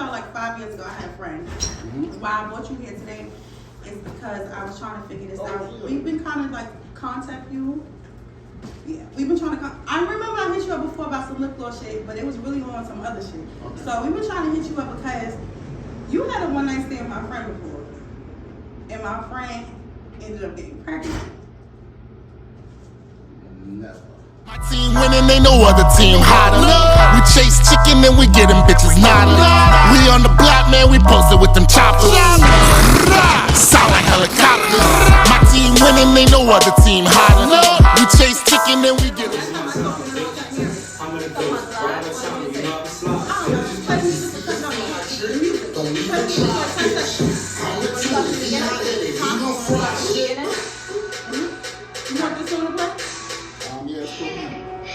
about like 5 years ago, I had a friend. Why I brought you here today is because I was trying to figure this out. We've been kind of like contact you. Yeah, we've been trying to. I remember I hit you up before about some lip gloss shit, but it was really on some other shit. Okay. So we've been trying to hit you up because you had a one night stand with my friend before, and my friend ended up getting pregnant. Never. My team winning, ain't no other team hotter. We chase chicken and we get them bitches nada. We on the block, man, we posted with them choppers. Sound like helicopters. My team winning, ain't no other team hotter. We chase chicken and we get them.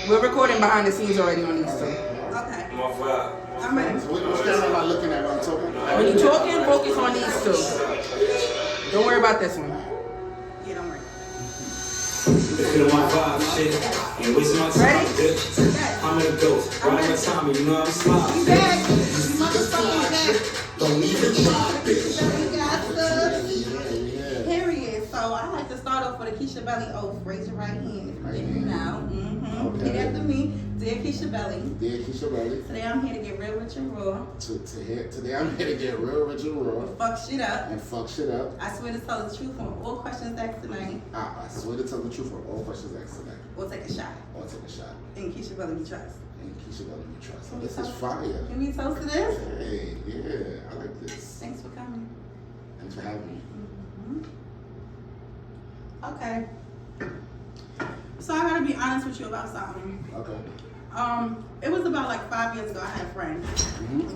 We're recording behind the scenes already on these two. Okay. I'm ready. Which camera am I looking at when I'm talking? When you talking, focus on these two. Don't worry about this one. Yeah, don't worry. Ready? I'm in a ghost. Right my time, you know I'm smart. You back? You motherfucking back. Don't even try, bitch. We got the period. So I like to start off with a Keshia Bellyy oath. Raise your right hand if you didn't know. Okay. Repeat after me. Dear Keshia Bellyy. Dear Keshia Bellyy. Today I'm here to get real rich and raw. Today I'm here to get real rich and raw. Fuck shit up. And fuck shit up. I swear to tell the truth on all questions asked tonight. I swear to tell the truth on all questions asked tonight. We'll take a shot. Or take a shot. In Keshia Bellyy we trust. And Keshia Bellyy we trust. Can we This is toast- fire. Can we toast to this? Hey, yeah, I like this. Thanks for coming. Thanks for having me. Okay. So I gotta be honest with you about something. Okay. It was about like 5 years ago. I had a friend.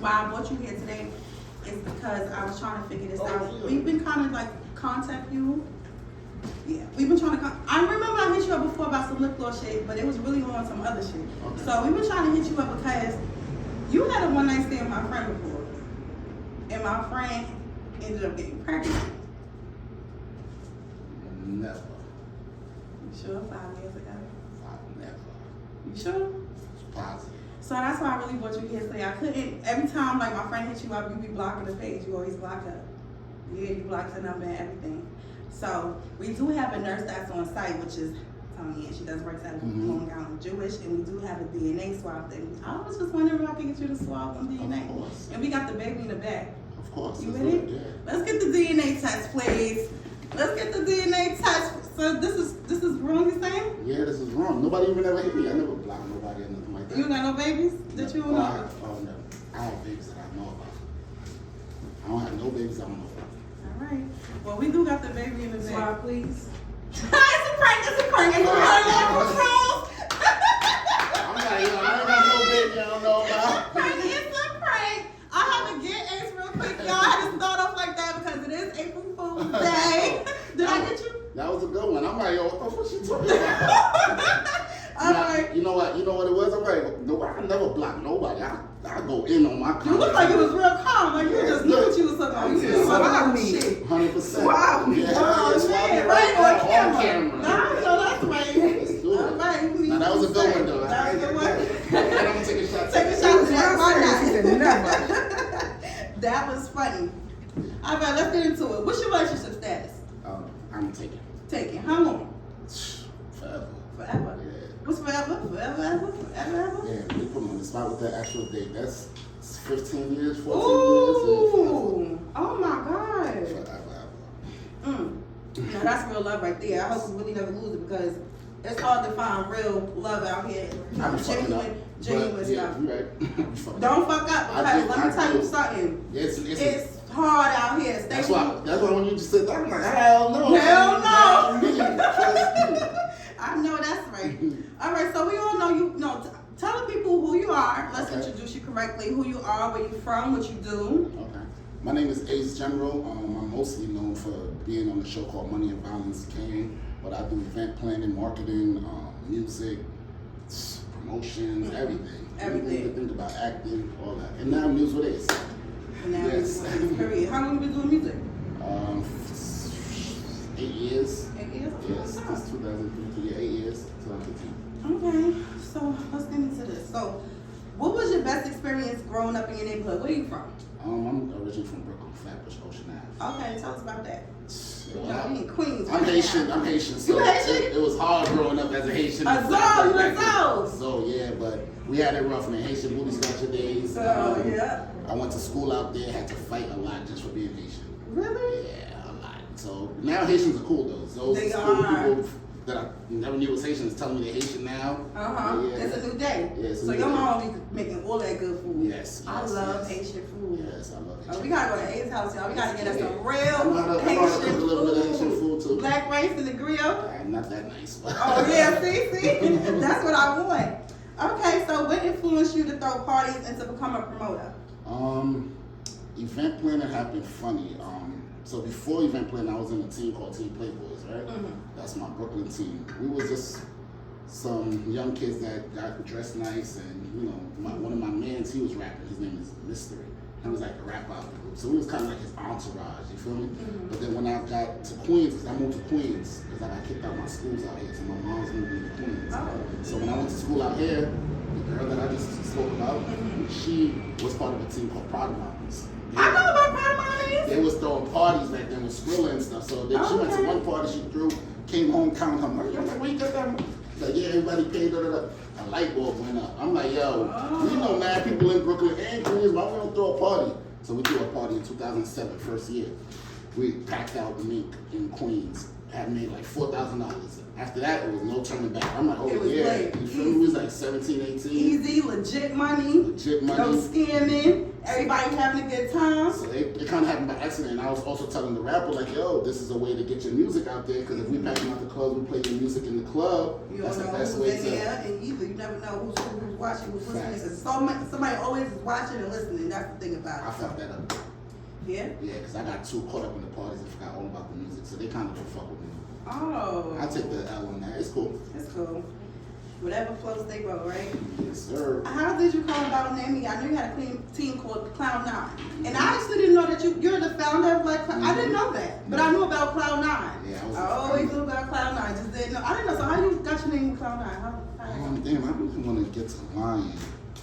Why I brought you here today is because I was trying to figure this out. We've been kind of like contact you. Yeah, we've been trying to. I remember I hit you up before about some lip gloss shit, but it was really on some other shit. Okay. So we've been trying to hit you up because you had a one night stand with my friend before, and my friend ended up getting pregnant. Never. You sure? 5 years ago. Never. You sure? It's positive. So that's why I really brought you here today. I couldn't, every time like my friend hits you up, you be blocking the page. You always block her. Yeah, you block the number and everything. So we do have a nurse that's on site, which is Tony, and she does work at Long Island Jewish, and we do have a DNA swab thing. I was just wondering if I could get you to swab some DNA. Of course. And we got the baby in the back. Of course. You let's ready? do it, yeah. Let's get the DNA test, please. Let's get the DNA test. So this is wrong, you saying? Yeah, this is wrong. Nobody even ever hit me. I never blocked nobody or nothing like that. You got no babies that you know of? Oh, no. I have babies that I know about. I don't have no babies I don't know about. All right. Well, we do got the baby in the back. Swab, please. It's a prank. It's a prank. It's a prank. I'm like, yo, I ain't got no baby I don't know about. It's a prank. I have to get Ace real quick, y'all. I had to start off like that because it is April Fool's Day. Did I get you? That was a good one. I'm like, yo, what the fuck she talking about? All right. You know what it was? I'm like, no, I never block nobody. I go in on my You look like it was real calm. Like you just knew what you was talking about. You Swab me. 100%. Wow. Yeah, Oh, swab me right on camera. camera. Nah, so that's right. Let's do it. All right. Now, that was a good one, though. That was a good one. And I'm going to take a shot. Take a shot to that. Why She said not? never. That was funny. All right, let's get into it. What's your relationship status? I'm taking Taking. How long? forever. Forever. Yeah. What's forever? Forever, ever? Forever, ever? Yeah, you put me on the spot with that actual date. That's 15 years, 14 years. Ooh. Oh my God. Forever. Now that's real love right there. I hope we really never lose it because it's hard to find real love out here. I be fucking up. Genuine But, stuff. Yeah, you're right. I be fucking Don't up. fuck up I because did- let me I tell you did. something. It's It's hard out here. Stay that's why when you just said that, I'm like, hell no. Hell no. Not me. Trust me. I know that's right. All right, so we all know you. No, tell the people who you are. Let's Okay. introduce you correctly. Who you are, where you from, what you do. Okay. My name is Ace General. I'm mostly known for being on the show called Money and Violence King, but I do event planning, marketing, music, promotions, everything. Everything. You think about acting, all that. And now news with Ace. And now Yes. period. How long you been doing music? 8 years. 8 years. Yes, since 2003. 8 years, 2015. Okay, so let's get into this. So, what was your best experience growing up in your neighborhood? Where are you from? I'm originally from Brooklyn, Flatbush, Ocean Ave. Okay, tell us about that. Yeah, We in Queens. I'm right Haitian. now. I'm Haitian. So You Haitian? it was hard growing up as a Haitian. A Zoe, you a Zoe. So yeah, but we had it rough, man. Haitian booty scratcher days. So yeah. I went to school out there, had to fight a lot just for being Haitian. Really? Yeah, a lot. So now Haitians are cool though. Those They cool are. people that I never knew was Haitians telling me they're Haitian now. Yeah, it's a new day. Yeah, it's a so new your day. mom be making all that good food. Yes, I yes, love yes. Haitian food. Yes, I love Haitian. We gotta go to A's house, y'all. We gotta get us some I know real how to Haitian cook a little bit of Haitian food too. Black rice in the grill. Not that nice. But Oh yeah, see, that's what I want. Okay, so what influenced you to throw parties and to become a promoter? Event planning happened funny. So before event planning, I was in a team called Team Playboys, right? That's my Brooklyn team. We was just some young kids that got dressed nice, and you know, one of my mans, he was rapping. His name is Mystery. He was like a rapper out the group, so we was kind of like his entourage. You feel me? But then when I got to Queens, because I moved to Queens, because I got kicked out of my schools out here, so my mom's moved me to Queens. So when I went to school out here, the girl that I just spoke about, she was part of a team called Pride Moms. I know about Pride Moms. They was throwing parties back then with Skrilla and stuff. So then she went to one party she threw, came home counting her money. I'm like, where you got that money? Like, yeah, everybody paid, da da da. A light bulb went up. I'm like, yo, we know mad people in Brooklyn and Queens, why we don't throw a party? So we threw a party in 2007, first year. We packed out Mink in Queens. Had made like $4,000. After that, it was no turning back. I'm like, oh It was yeah. lit. You feel me? We was like 17, 18. Easy, legit money. Legit money. No scamming. Everybody having a good time. So it kind of happened by accident. And I was also telling the rapper, like, yo, this is a way to get your music out there. Because if we pack them out the clubs, we play your music in the club. You That's don't the know best who's way in to. there, and either you never know who's watching, who's listening. Facts. Because somebody always is watching and listening. That's the thing about it. I fucked that up. Yeah? Yeah, because I got too caught up in the parties and forgot all about the music. So they kind of don't fuck with me. Oh. I take the L on that. It's cool. That's cool. Whatever floats they boat, right? Yes, sir. How did you come about naming? I know you had a team called Cloud 9, and I actually didn't know that you're the founder of like. I didn't know that, but I knew about Cloud 9. Yeah, I always knew about Cloud 9. Just didn't know. I didn't know. So how you got your name Cloud 9? How Damn, I really want to get to lying.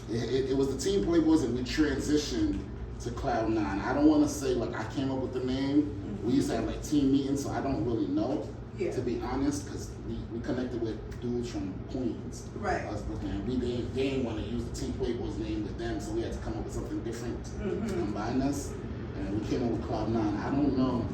It was the Team Playboys, and we transitioned to Cloud 9. I don't want to say like I came up with the name. We used to have like team meetings, so I don't really know. Yeah. To be honest, because we connected with dudes from Queens. Right. Us Brooklyn. They didn't want to use the Team Playboys name with them, so we had to come up with something different to combine us. And we came up with Cloud 9. I don't know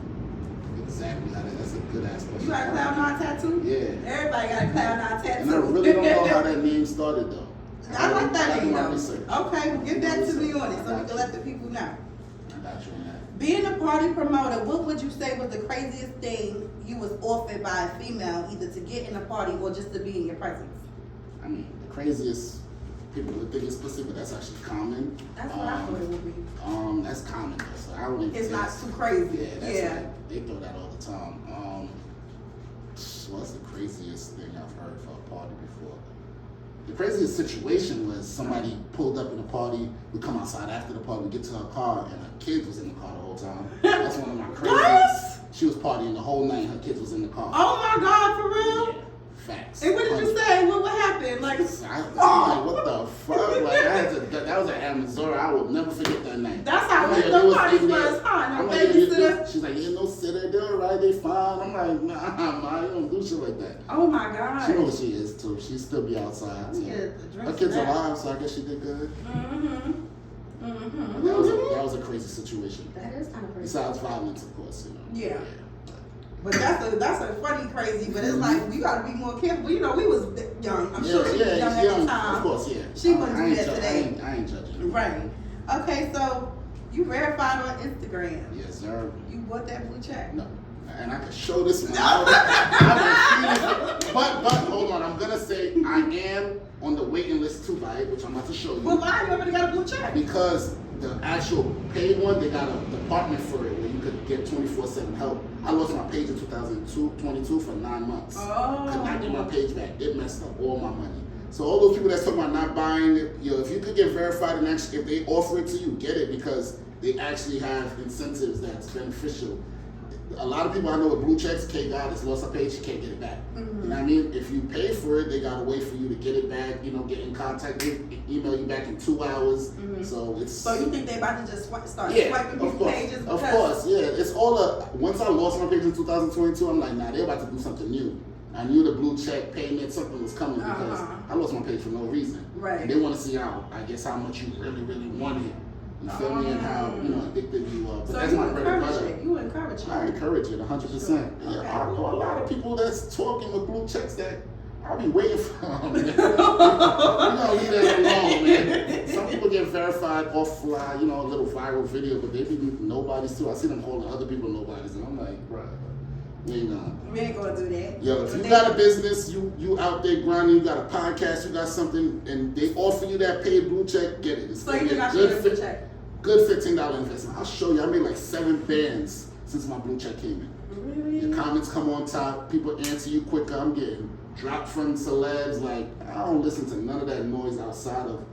exactly how that's a good ass question. You got a Cloud 9 tattoo? Yeah. Everybody got a Cloud 9 tattoo. And I really don't know how that name started though. I like that do name my though. research. Okay, well, get back to me on it so I we can let the people know. I got you on that. Being a party promoter, what would you say was the craziest thing you was offered by a female, either to get in a party or just to be in your presence? I mean, the craziest people would think it's pussy, but that's actually common. That's what I thought it would be. That's common though, so I don't even It's think not too crazy. Yeah, that's Yeah. like, they throw that all the time. What's the craziest thing I've heard for a party before? The craziest situation was somebody pulled up in a party. We come outside after the party. We get to her car, and her kids was in the car the whole time. That's one of my craziest. She was partying the whole night. Her kids was in the car. Oh my God, for real? Yeah, facts. And what did you say? What happened? Like, I'm like, what the fuck? Like, that was at Missouri. I will never forget that night. That's how I'm like, lit yo, the they parties was in was, there. huh? No I'm like, babysitter? she's like, yeah, no sitter, they're alright, they fine. I'm like, nah, you don't do shit like that. Oh my God. She knows what she is too. She still be outside. So. Yeah, the drinks Her kids back. alive, so I guess she did good. But that was a crazy situation. That is kind of crazy. Besides violence, of course, you know. Yeah. But that's a funny crazy, but it's like, you gotta be more careful. You know, we was young. I'm sure she was young at the time. Of course, yeah. She wouldn't do ain't that today. I ain't judging. Right. Okay, so you verified on Instagram. Yes, sir. You bought that blue check? No. And I can show this one. But hold on, I'm gonna say I am on the waiting list too, right? Which I'm about to show you. Well, why you already got a blue check? Because the actual paid one, they got a department for it where you could get 24/7 help. I lost my page in 2022 for 9 months. Oh. Could not get my page back. It messed up all my money. So all those people that's talking about not buying it, if you could get verified and actually, if they offer it to you, get it because they actually have incentives that's beneficial. a lot of people I know with blue checks, God has lost a page, you can't get it back. You know what I mean? If you pay for it, they gotta wait for you to get it back, you know, get in contact, email you back in 2 hours. So it's. So you think they about to just start swiping of people's course, pages? of course, yeah. It's all once I lost my page in 2022, I'm like, nah, they're about to do something new. I knew the blue check payment, something was coming because I lost my page for no reason. Right. And they want to see how much you really, really want it. You feel me? And how, you know, addicted you are. But So that's you my bread and encourage butter. it. You encourage it. I encourage it 100%. Sure. Yeah, Okay. I know a lot of people that's talking with blue checks that I'll be waiting for them. You know, leave that alone, man. Some people get verified off fly, you know, a little viral video, but they be nobodies too. I see them calling other people nobodies, and I'm like, bruh, you know. We ain't gonna do that. Yo, if you got a business, you out there grinding, you got a podcast, you got something, and they offer you that paid blue check, get it. It's So you think I should get a blue check? Good $15 investment. I'll show you. I made like 7 bands since my blue check came in. Really? Your comments come on top. People answer you quicker. I'm getting dropped from celebs. Like, I don't listen to none of that noise outside of.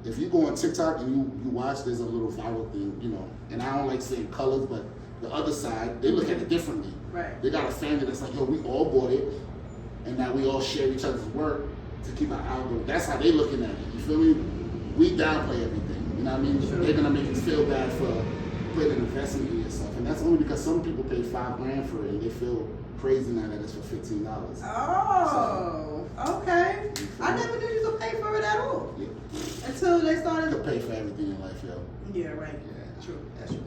If you go on TikTok and you watch, there's a little viral thing, you know. And I don't like saying colors, but the other side, they look at it differently. Right. They got a family that's like, yo, we all bought it, and now we all share each other's work to keep our algorithm. That's how they looking at it. You feel me? We downplay everything. You know what I mean? Sure. They're gonna make us feel bad for putting an investment in yourself, and that's only because some people pay $5 grand for it and they feel crazy now that it's for $15. Oh, okay. I never knew you could pay for it at all Yeah. until they You started. could pay for everything in life, yo. Yeah, right. Yeah. True. That's true.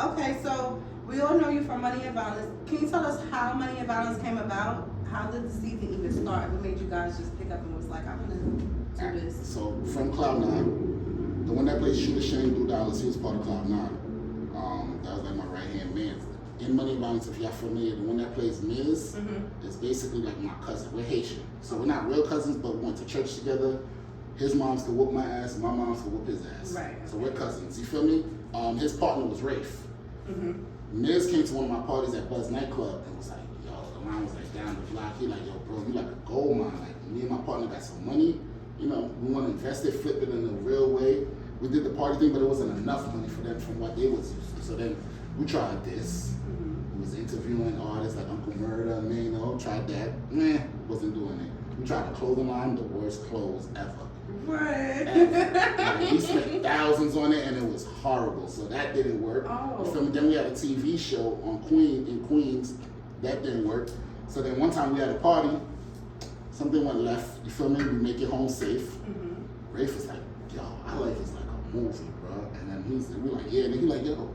Okay, so we all know you from Money and Violence. Can you tell us how Money and Violence came about? How did the season even start? What made you guys just pick up and was like, I'm gonna do this? So from Cloud9, the one that plays Shooter Shane Blue Dollars, he was part of Cloud9. That was like my right hand man. In Money and Violence, if y'all familiar, the one that plays Miz is basically like my cousin. We're Haitian, so we're not real cousins, but we went to church together. His moms could whoop my ass, and my moms could whoop his ass. Right. So we're cousins. You feel me? His partner was Rafe. Miz came to one of my parties at Buzz nightclub and was like, yo, the line was like down the block. He like, yo, bro, you like a gold mine. Like, me and my partner got some money. You know, we want to invest it, flip it in a real way. We did the party thing, but it wasn't enough money for them from what they was used to. So then we tried this. We was interviewing artists like Uncle Murda, Mano, tried that. Wasn't doing it. We tried a clothing line, the worst clothes ever. Right. Like, we spent thousands on it and it was horrible. So that didn't work. Oh. You feel me? Then we had a TV show on in Queens. That didn't work. So then one time we had a party. Something went left. You feel me? We make it home safe. Rafe was like, yo, our life is like a movie, bro. And then we're like, yeah. And then he's like, yo,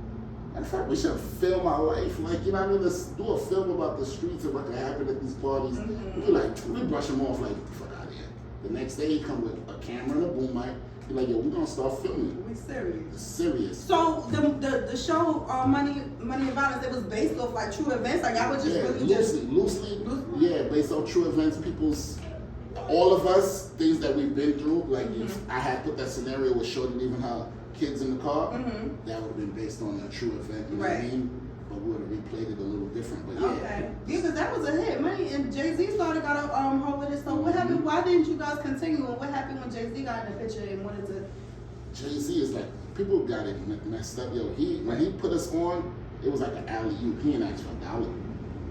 in fact, we should film our life. Like, you know what I mean? Let's do a film about the streets and what can happen at these parties. We brush him off like, get the fuck out of here. The next day he come with a camera and a boom mic. He's like, yo, we're gonna start filming. We serious. It's serious. So the show Money and Violence, it was based off like true events. Like y'all was just really loosely, yeah, based on true events, all of us, things that we've been through. Like if I had put that scenario with Shorty leaving her kids in the car, that would have been based on a true event. You know what I mean? But we would have replayed it a little different. But yeah. Okay. Because that was a hit. Money and Jay-Z started got a hold of it. So what happened? Why didn't you guys continue? And what happened when Jay-Z got in the picture and wanted to? Jay-Z is like, people got it messed up. Yo, when he put us on, it was like an alley-oop. He didn't ask for $1.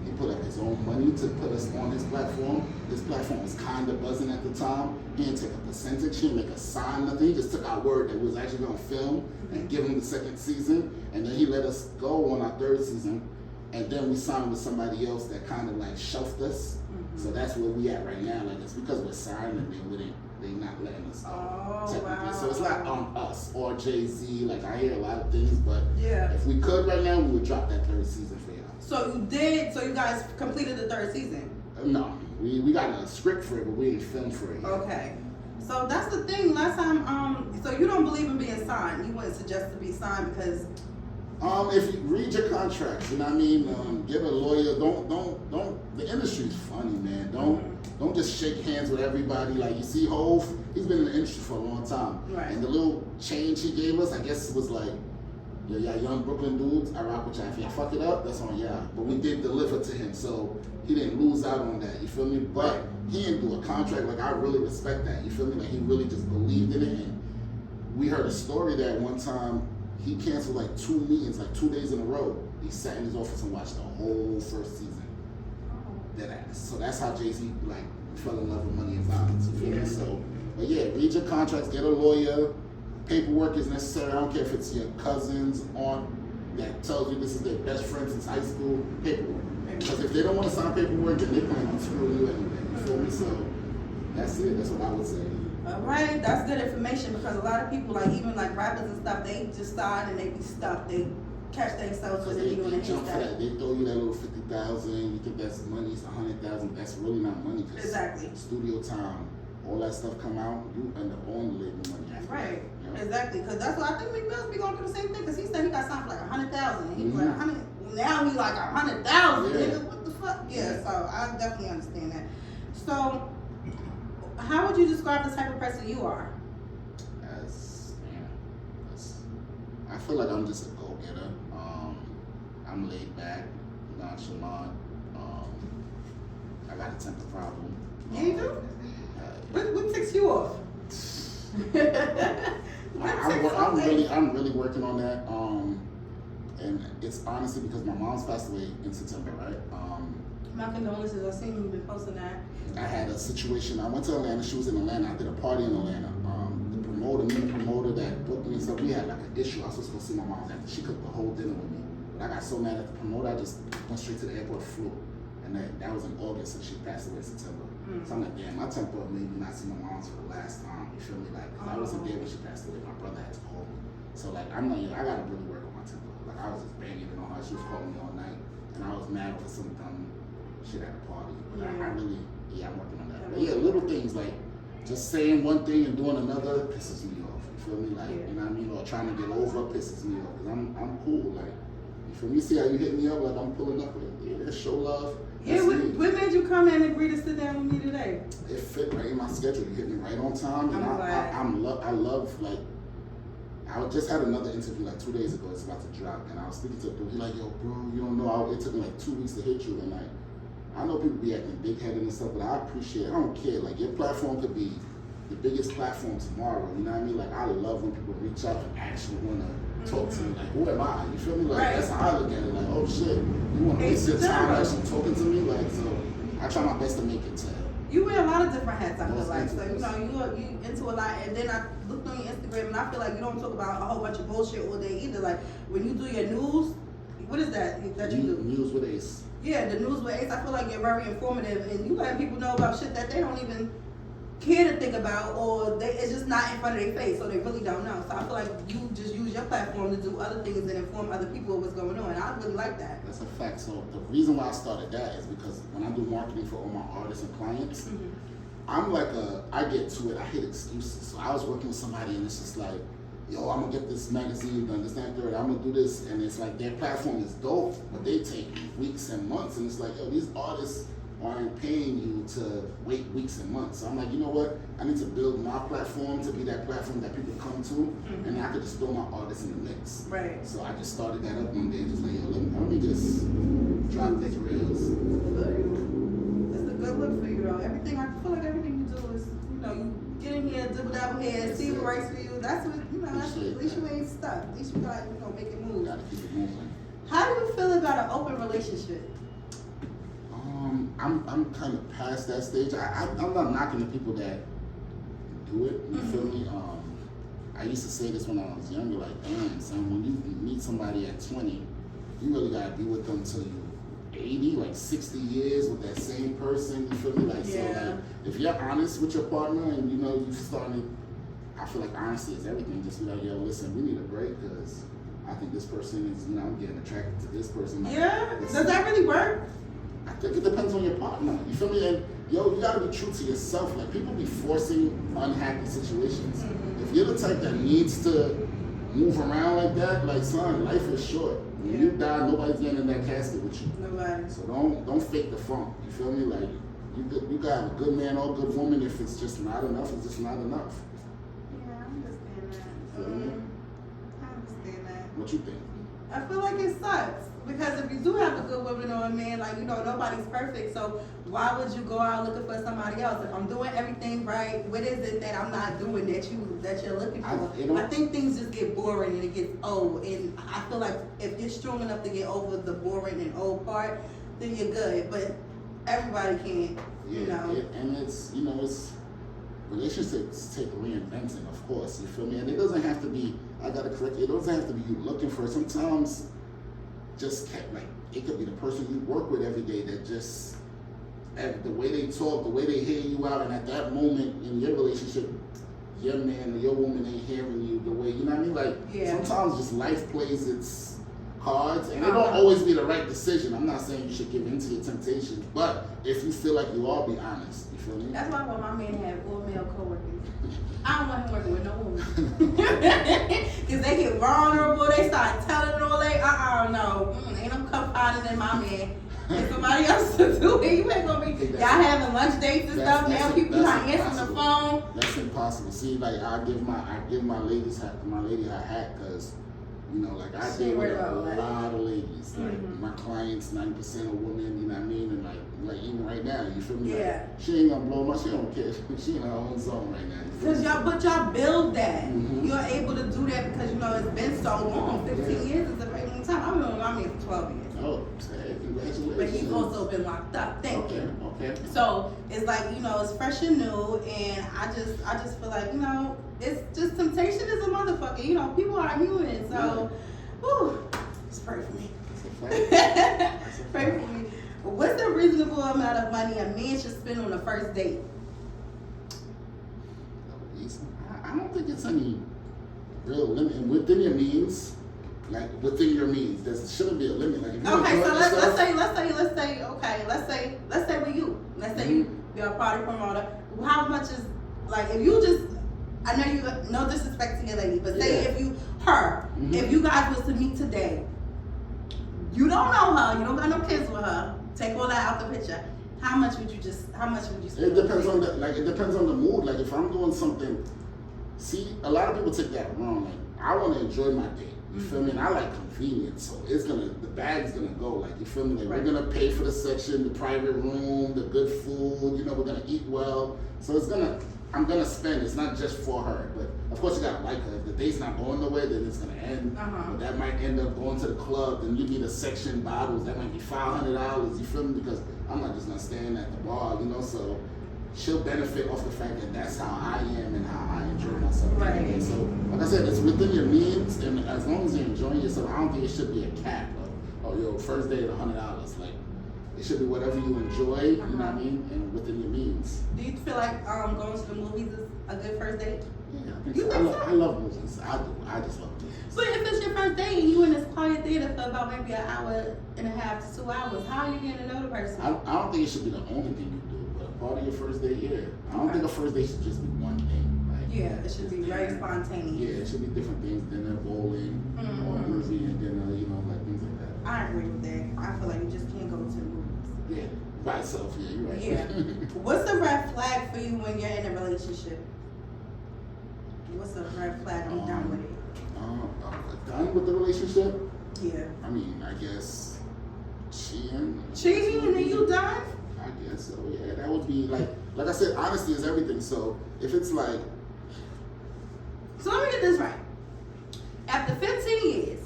He put up his own money to put us on his platform. His platform was kind of buzzing at the time. He didn't take a percentage. He didn't make a sign, nothing. He just took our word that we was actually going to film and give him the second season. And then he let us go on our third season. And then we signed with somebody else that kind of like shelved us. So that's where we at right now. Like, it's because we're signed and they not letting us go. Wow. So it's not on us or Jay-Z. Like, I hear a lot of things, but if we could right now, we would drop that third season for you. So you did. So you guys completed the third season. No, we got a script for it, but we didn't film for it yet. Okay. So that's the thing. Last time, so you don't believe in being signed. You wouldn't suggest to be signed because. If you read your contracts, you know what I mean. Get a lawyer. Don't. The industry's funny, man. Don't just shake hands with everybody. Like you see, Hov, he's been in the industry for a long time, right? And the little change he gave us, I guess, was like, yo, y'all young Brooklyn dudes, I rock with y'all. If y'all fuck it up, that's on y'all. But we did deliver to him, so he didn't lose out on that. You feel me? But he didn't do a contract. Like, I really respect that. You feel me? Like, he really just believed in it. And we heard a story that one time he canceled like 2 meetings, like 2 days in a row. He sat in his office and watched the whole first season. Dead ass. So that's how Jay-Z like fell in love with Money and Violence. You feel me? So, but yeah, read your contracts, get a lawyer. Paperwork is necessary. I don't care if it's your cousin's aunt that tells you this is their best friend since high school. Paperwork. Because if they don't want to sign paperwork, then they plan on screwing you anyway. You feel me? So that's it. That's what I would say. All right, that's good information because a lot of people, like even like rappers and stuff, they just sign and they be stuck. They catch themselves when they doing jump for that. that. They throw you that little 50,000. You think that's money? It's 100,000. That's really not money. Exactly. Studio time, all that stuff come out. You end up on the label money. Right. Yeah. Exactly. Because that's what I think Meek Mill's be going through the same thing. Because he said he got signed for like 100,000. He was like 100. Now he like 100,000. Yeah. Nigga, what the fuck? Yeah. So I definitely understand that. So, how would you describe the type of person you are? I feel like I'm just a go-getter. I'm laid back, nonchalant. I got a temper problem. Yeah, you do? What ticks you off? I'm really working on that. And it's honestly because my mom's passed away in September, right? My condolences. I seen you been posting that. I had a situation. I went to Atlanta. She was in Atlanta. I did a party in Atlanta. The promoter that booked me, so we had like an issue. I was supposed to go see my mom after. She cooked the whole dinner with me. But I got so mad at the promoter, I just went straight to the airport, flew. And that was in August, and she passed away in September. So I'm like, damn, my temper made me not see my mom for the last time. You feel me? Like, cause I wasn't there when she passed away. My brother had to call me. So like, I'm like, I gotta really work on my temper. Like, I was just banging it on her. She was calling me all night, and I was mad over some dumb shit at a party. But I'm working on that. But yeah, little things like just saying one thing and doing another pisses me off. You feel me? Like, you know what I mean? Or trying to get over pisses me off. Cause I'm cool. Like, you feel me? See how you hit me up? Like I'm pulling up with show love. Yeah, what made you come in and agree to sit down with me today? It fit right in my schedule. You hit me right on time, and I love like. I just had another interview like 2 days ago. It's about to drop, and I was speaking to a dude. He's like, "Yo, bro, you don't know. It took me like 2 weeks to hit you, and like, I know people be acting big-headed and stuff, but I appreciate it. I don't care. Like, your platform could be the biggest platform tomorrow. You know what I mean? Like, I love when people reach out and actually want to talk to me. Like, who am I? You feel me? Like, that's how I look at it. Like, oh shit, you want to waste your time actually talking to me? Like, so I try my best to make it to. You wear a lot of different hats, I feel like. So, you know, you into a lot. And then I looked on your Instagram, and I feel like you don't talk about a whole bunch of bullshit all day either. Like, when you do your news, what is that you do? News with Ace. Yeah, the news with Ace. I feel like you're very informative, and you let people know about shit that they don't even care to think about, or it's just not in front of their face, so they really don't know. So I feel like you just use your platform to do other things and inform other people of what's going on. I really like that. That's a fact. So the reason why I started that is because when I do marketing for all my artists and clients, I'm like I get to it, I hit excuses. So I was working with somebody and it's just like, yo, I'm gonna get this magazine done, this, that, and third, I'm gonna do this, and it's like their platform is dope, but they take weeks and months, and it's like, yo, these artists aren't paying you to wait weeks and months. So I'm like, you know what? I need to build my platform to be that platform that people come to, and I could just throw my artists in the mix. Right. So I just started that up one day, just like, yo, let me just drop these reels. It's a good look for you, though. I feel like everything you do is, you know, you get in here, double dabble here, see what works for you. That's what, you know, at least you ain't stuck. At least you got, you know, make it move. Gotta keep it moving. How do you feel about an open relationship? I'm kind of past that stage. I'm not knocking the people that do it. You feel me? I used to say this when I was younger, like, damn, son, when you meet somebody at 20, you really gotta be with them till you 80, like 60 years with that same person. You feel me? Like, so like, if you're honest with your partner and you know you starting, I feel like honesty is everything. Just be like, yo, listen, we need a break because I think this person is, you know, I'm getting attracted to this person. Like, does that really work? I think it depends on your partner. You feel me? And yo, you gotta be true to yourself. Like, people be forcing unhappy situations. If you're the type that needs to move around like that, like, son, life is short. When you die, nobody's getting in that casket with you. Nobody. So don't fake the funk. You feel me? Like, you got a good man or a good woman. If it's just not enough, it's just not enough. Yeah, I understand that. Feel me? I understand that. What you think? I feel like it sucks. Because if you do have a good woman or a man, like, you know, nobody's perfect. So why would you go out looking for somebody else? If I'm doing everything right, what is it that I'm not doing that you that you're looking I for. I think things just get boring and it gets old. And I feel like if you're strong enough to get over the boring and old part, then you're good. But everybody can't, you know. And it's, you know, it's relationships take reinventing, of course. You feel me? And it doesn't have to be. I gotta correct you. It doesn't have to be you looking for it. Sometimes, just like it could be the person you work with every day that just. And the way they talk, the way they hear you out, and at that moment in your relationship, your man or your woman ain't hearing you the way, you know what I mean? Like, sometimes just life plays its cards, and it don't always be the right decision. I'm not saying you should give in to your temptations, but if you feel like you are, be honest. You feel me? That's why I want my man to have all male coworkers. I don't want him working with no woman. Because they get vulnerable, they start telling all they, no. Ain't no confiding in my man. And somebody else to do it. You ain't gonna be, y'all having lunch dates and stuff. Now people not answering the phone. That's impossible. See, like I give my lady her hat because, you know, like I deal with a lot of ladies. Like my clients, 90% of women. You know what I mean? And like even right now, you feel me? Yeah. Like, she ain't gonna blow my. She don't care. She in her own zone right now. Because y'all build that. You're able to do that because, you know, it's been so long. 15 years is a very long time. I've been with my man for 12 years. Oh, congratulations. But he's also been locked up. Thank you. Okay. So it's like, you know, it's fresh and new, and I just feel like, you know, it's just temptation is a motherfucker. You know, people are human. So, whew, just pray for me. Pray for me. What's a reasonable amount of money a man should spend on a first date? I don't think it's any real limit within your means. Like within your means, there shouldn't be a limit. Like if you Okay, so let's say with you. Let's say you're a party promoter. How much is, like, if you just, I know you, no disrespect to your lady, but say if you guys was to meet today, you don't know her, you don't got no kids with her, take all that out the picture. How much would you spend? It depends on the mood. Like if I'm doing something, see, a lot of people take that wrong. Like I want to enjoy my day. You feel me? And I like convenience, so the bag's gonna go. Like you feel me? Like we're gonna pay for the section, the private room, the good food. You know, we're gonna eat well. So I'm gonna spend. It's not just for her, but of course you gotta like her. If the date's not going nowhere, then it's gonna end. But that might end up going to the club. Then you need a section bottles. That might be $500. You feel me? Because I'm not just gonna stand at the bar. You know, so. She'll benefit off the fact that that's how I am and how I enjoy myself. Right. So, like I said, it's within your means, and as long as you're enjoying yourself, I don't think it should be a cap of, first day at $100. Like, it should be whatever you enjoy, you know what I mean, and within your means. Do you feel like going to the movies is a good first date? Yeah, I think so. I love movies. I do. I just love movies. So if it's your first date and you in this quiet theater for about maybe an hour and a half to 2 hours, how are you getting to know the person? I don't think it should be the only thing you do. Part of your first date, I don't think a first date should just be one thing. Like, it should be very spontaneous. Yeah, it should be different things. Dinner, bowling, or a movie, and dinner, you know, like things like that. I agree with that. I feel like you just can't go to the movies. Yeah, by itself, yeah, you're right. Yeah. What's the red flag for you when you're in a relationship? What's the red flag? I'm done with it. Done with the relationship? Yeah. I mean, I guess cheating. Cheating and then you done? I guess so, yeah. That would be like I said, honesty is everything. So if it's like. So let me get this right. After 15 years,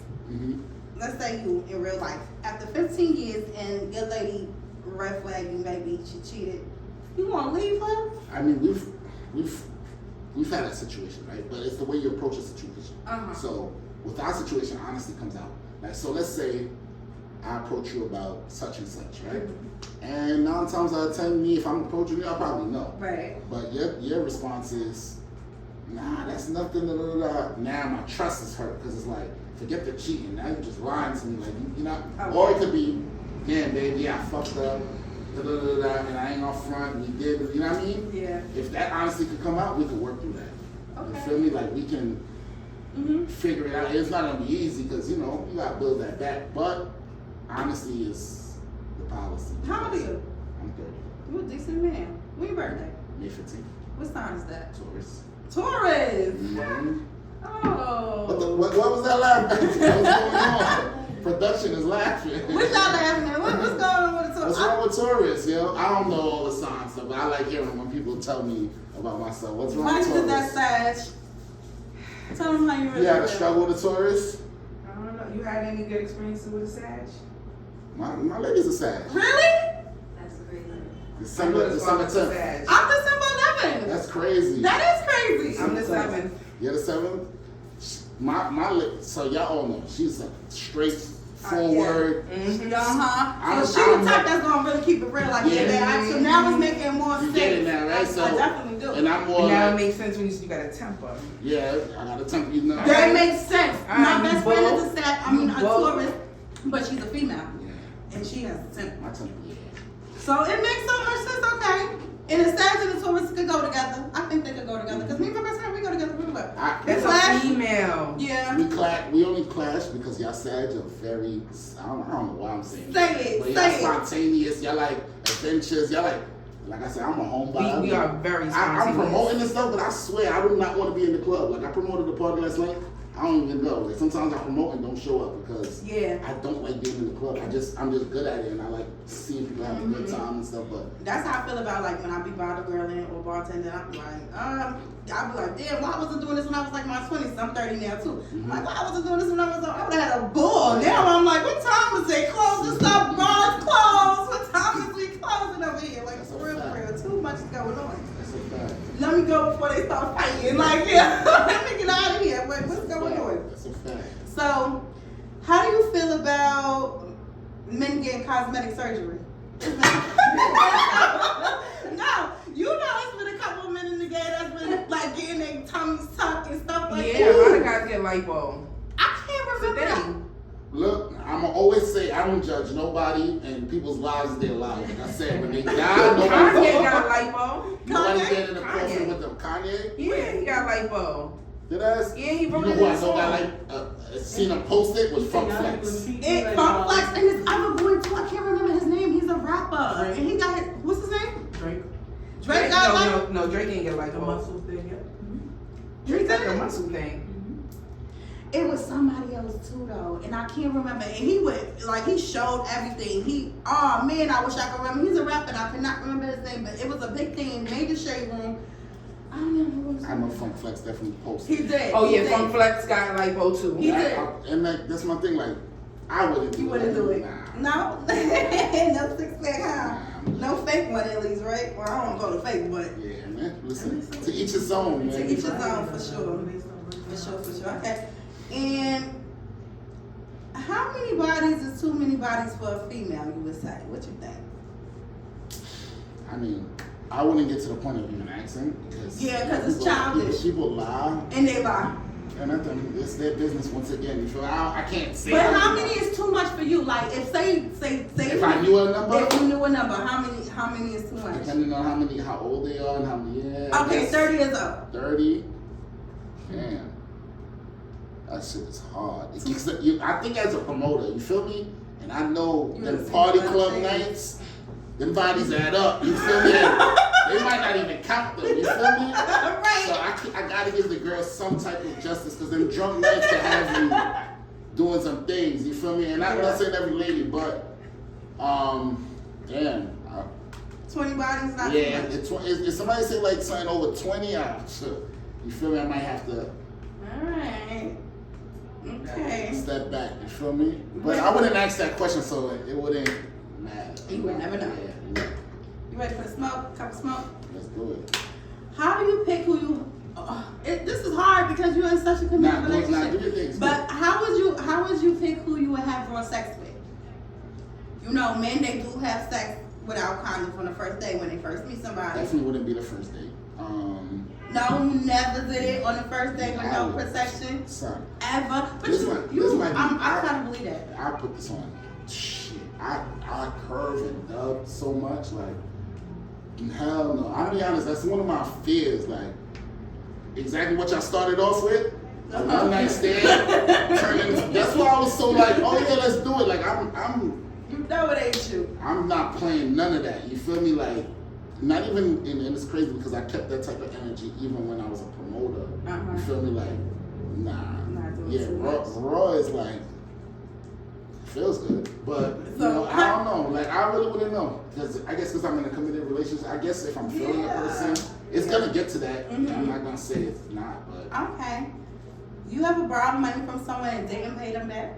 let's say you in real life, after 15 years and your lady red flagged you, maybe she cheated, you want to leave her? I mean, we've had that situation, right? But it's the way you approach a situation. So with our situation, honesty comes out. Like, so let's say I approach you about such and such, right? And 9 times out of 10, me, if I'm approaching you, I probably know. Right. But your response is, nah, that's nothing. Now my trust is hurt because it's like, forget the cheating. Now you're just lying to me, like you know. Okay. Or it could be, damn, baby, I fucked up. And I ain't on front. We did, you know what I mean? Yeah. If that honesty could come out, we could work through that. Okay. You feel me? Like we can figure it out. It's not gonna be easy because you know you gotta build that back, but. Honesty is the policy. How old are you? I'm 30. You're a decent man. When your birthday? May 15th. What sign is that? Taurus. Taurus! Oh. What was that laugh? What's going on? Production is laughing. What y'all laughing at? What's going on with the Taurus? What's wrong with Taurus, yo? I don't know all the signs, but I like hearing when people tell me about myself. What's wrong with Taurus? Mine is that Sag. Tell them how you really You had a feel. struggle with a Taurus? I don't know. You had any good experiences with a Sag? My lady's a Sag. Really? That's crazy. December 10th. Sag. I'm December 11th. That's crazy. That is crazy. I'm the 7th. You're the 7th? So y'all all know, she's a straightforward. So she the type that's gonna really keep it real, like so now it's making more You sense. get it now, right? I definitely do. And I'm more Now it like, makes sense when you got a temper. yeah, I got a temper, you know. That makes sense. All My right, best you friend both. is a Sag. I mean, a You both. Taurus, but she's a female, Yeah, and she has a temper. my temper, yeah. So it makes so much sense. Okay. And a Sag and a Taurus could go together. I think they could go together because me and my best friend we go together really well. That's Clash. a female. Yeah. We only clash because y'all Sag are very, I don't know why I'm saying Say that. it, But y'all say it. spontaneous, y'all like adventures, y'all like I said, I'm a homebody. We are very I'm spontaneous. promoting this stuff, but I swear I do not want to be in the club. Like I promoted the party last night, I don't even go. Like sometimes I promote and don't show up because I don't like being in the club. I'm just good at it, and I like seeing people have a good time and stuff. But That's how I feel about like when I be bar the girl in or bartending. I be like, I be like, damn, why wasn't doing this when I was like my 20s? I'm 30 now too. I'm like, why wasn't doing this when I would have had a ball. Now I'm like, what time is it? Close this up, bars closed. What time is we closing over here? Like That's for a real, fact. too much is going on. that's a fact. Let me go before they start fighting. Like, yeah, let me get out of here. Wait, what's going on? That's a fact. So, how do you feel about men getting cosmetic surgery? No, you know it's been a couple of men in the game that's been like getting their tummies tucked and stuff like Yeah, a lot that. of guys get lipo. I can't remember that. Today. Look, I'ma always say I don't judge nobody, and people's lives is their lives. Like I said, when they die, Kanye nobody got lipo. get in the coffin Kanye. with them. Kanye? Yeah, he got lipo. Did I? Yeah, he You know wrote it who in I his know got song. like seen him post it was Funk Flex. It Funk Flex and his other boy too. I can't remember his name. He's a rapper, and he got his, what's his name? Drake. Drake got like No, Drake ain't get lipo. The muscle thing, yeah. Drake got the did? muscle thing. It was somebody else too though, and I can't remember. And he went like he showed everything. Oh man, I wish I could remember. He's a rapper. And I cannot remember his name, but it was a big thing. Made the shade room. I don't know what was. I know Funk Flex definitely posted. He did. Oh he yeah, did. Funk Flex got lipo too. He did. And like that's my thing. Like I wouldn't do You wouldn't do it. Nah. No, no 6-pack, huh? No fake one at least, right? Well, I don't call it fake, but Yeah, man. Listen, to each his own, man. to each his own for sure. For sure. Okay. And how many bodies is too many bodies for a female? You would say. What you think? I mean, I wouldn't get to the point of even asking because it's childish. People lie, And they lie. and I think it's their business once again. You feel? I can't say. But that. how many is too much for you? Like, if say If I knew a number, if you knew a number, how many is too much? depending on how old they are and how many. Yeah. I Okay, guess 30 years old. 30. Damn. That shit is hard. I think as a promoter, you feel me? And I know You them understand party what I'm club saying? nights, them bodies add up. You feel me? They might not even count them. You feel me? Right. So I gotta give the girls some type of justice because them drunk nights can have you doing some things. You feel me? And I'm not saying every lady, but damn. 20 bodies, not Yeah, too much. if somebody say like something over 20, you feel me? I might have to Alright. Okay. step back. You feel me? But I wouldn't ask that question, so it wouldn't matter. You would never know. Yeah. You ready for the smoke? Cup of smoke? Let's do it. How do you pick who you? This is hard because you're in such a committed Nah, do relationship. your things. But how would you pick who you would have raw sex with? You know, men they do have sex without condoms on the first day when they first meet somebody. Definitely wouldn't be the first date. No, you never did it on the first day with no protection Son, ever. But This you, might- you this might be- I kind of believe that. I put this on. Shit, I curve and dub so much, like hell no. I'll be honest, that's one of my fears. Like exactly what y'all started off with. A one night stand, turning. That's why I was so like, oh yeah, let's do it. Like You know it ain't you. I'm not playing none of that. You feel me? Like, not even, and it's crazy because I kept that type of energy even when I was a promoter. You feel me? Like, nah. Not doing Yeah, too much. raw is like, feels good. But, you So, know, I don't know. Like, I really wouldn't know. Because I guess because I'm in a committed relationship, I guess if I'm feeling a person, it's going to get to that. And I'm not going to say it's not, but. Okay. You ever borrowed money from someone and didn't pay them back?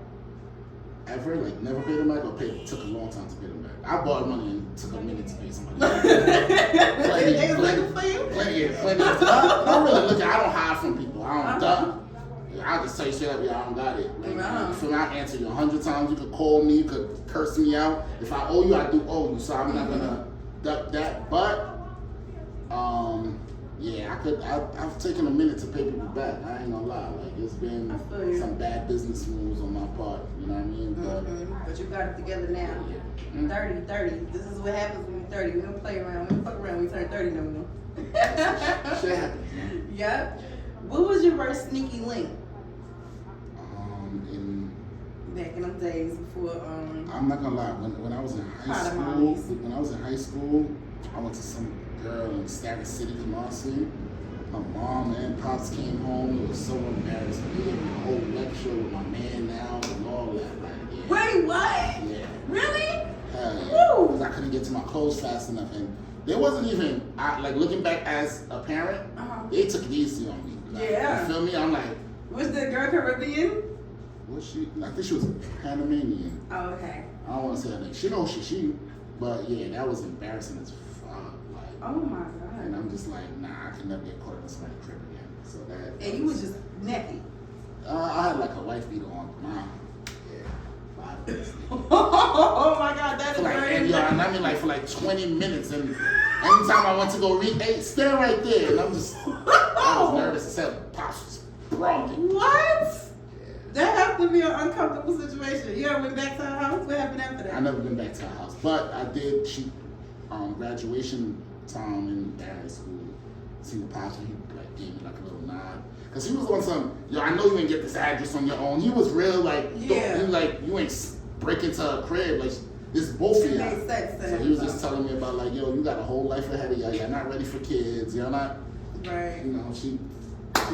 Ever? Like, never paid them back or took a long time to pay them back? I borrowed money and took a minute to pay somebody back. They was looking for you? Plenty. Not really looking. I don't hide from people. I don't duck. I'll just tell you straight up, I don't got it. Like, I'll answer you 100 times. You could call me, you could curse me out. If I owe you, I do owe you. So I'm not gonna duck that. But yeah, I've taken a minute to pay people back. I ain't gonna lie. Like, it's been some bad business moves on my part. You know what I mean? But you got it together now. Yeah. 30. This is what happens when you're 30. We don't play around. We don't fuck around when we turn 30 no more. Shit happens, man. Yep. What was your first sneaky link? Back in them days before I'm not gonna lie, when I was in high school, I went to some girl in Static City, Kumasi. My mom and pops came home. It was so embarrassing. They gave me a whole lecture with my man now and all that. Like, yeah. Wait, what? Yeah. Really? Hell yeah. Because I couldn't get to my clothes fast enough, and there wasn't even like looking back as a parent, they took it easy on me. Like, yeah. You feel me? I'm like, was the girl Caribbean? Was she? I think she was Panamanian. Oh, okay. I don't want to say that. She knows she, but yeah, that was embarrassing as fuck. Like, oh my god. And I'm just like, nah, I can never get caught in somebody's crib again. So that. And you was just naked. I had like a wife beater on. Yeah. 5 minutes. Oh my god, that's and I mean, like for like 20 minutes, and anytime I went to go read, hey, stay right there, and I was nervous as hell. Pops was broken. What? That has to be an uncomfortable situation. You ever went back to her house? What happened after that? I never been back to her house, but I did. She, graduation time in high school, seen the pops, and he like gave me like a little nod, cause he was on some. Yo, I know you ain't get this address on your own. He was real like, yeah. He like you ain't break into her crib like this is both of y'all. So he was just telling me about like, yo, you got a whole life ahead of y'all. You're not ready for kids. You're not. Right. You know she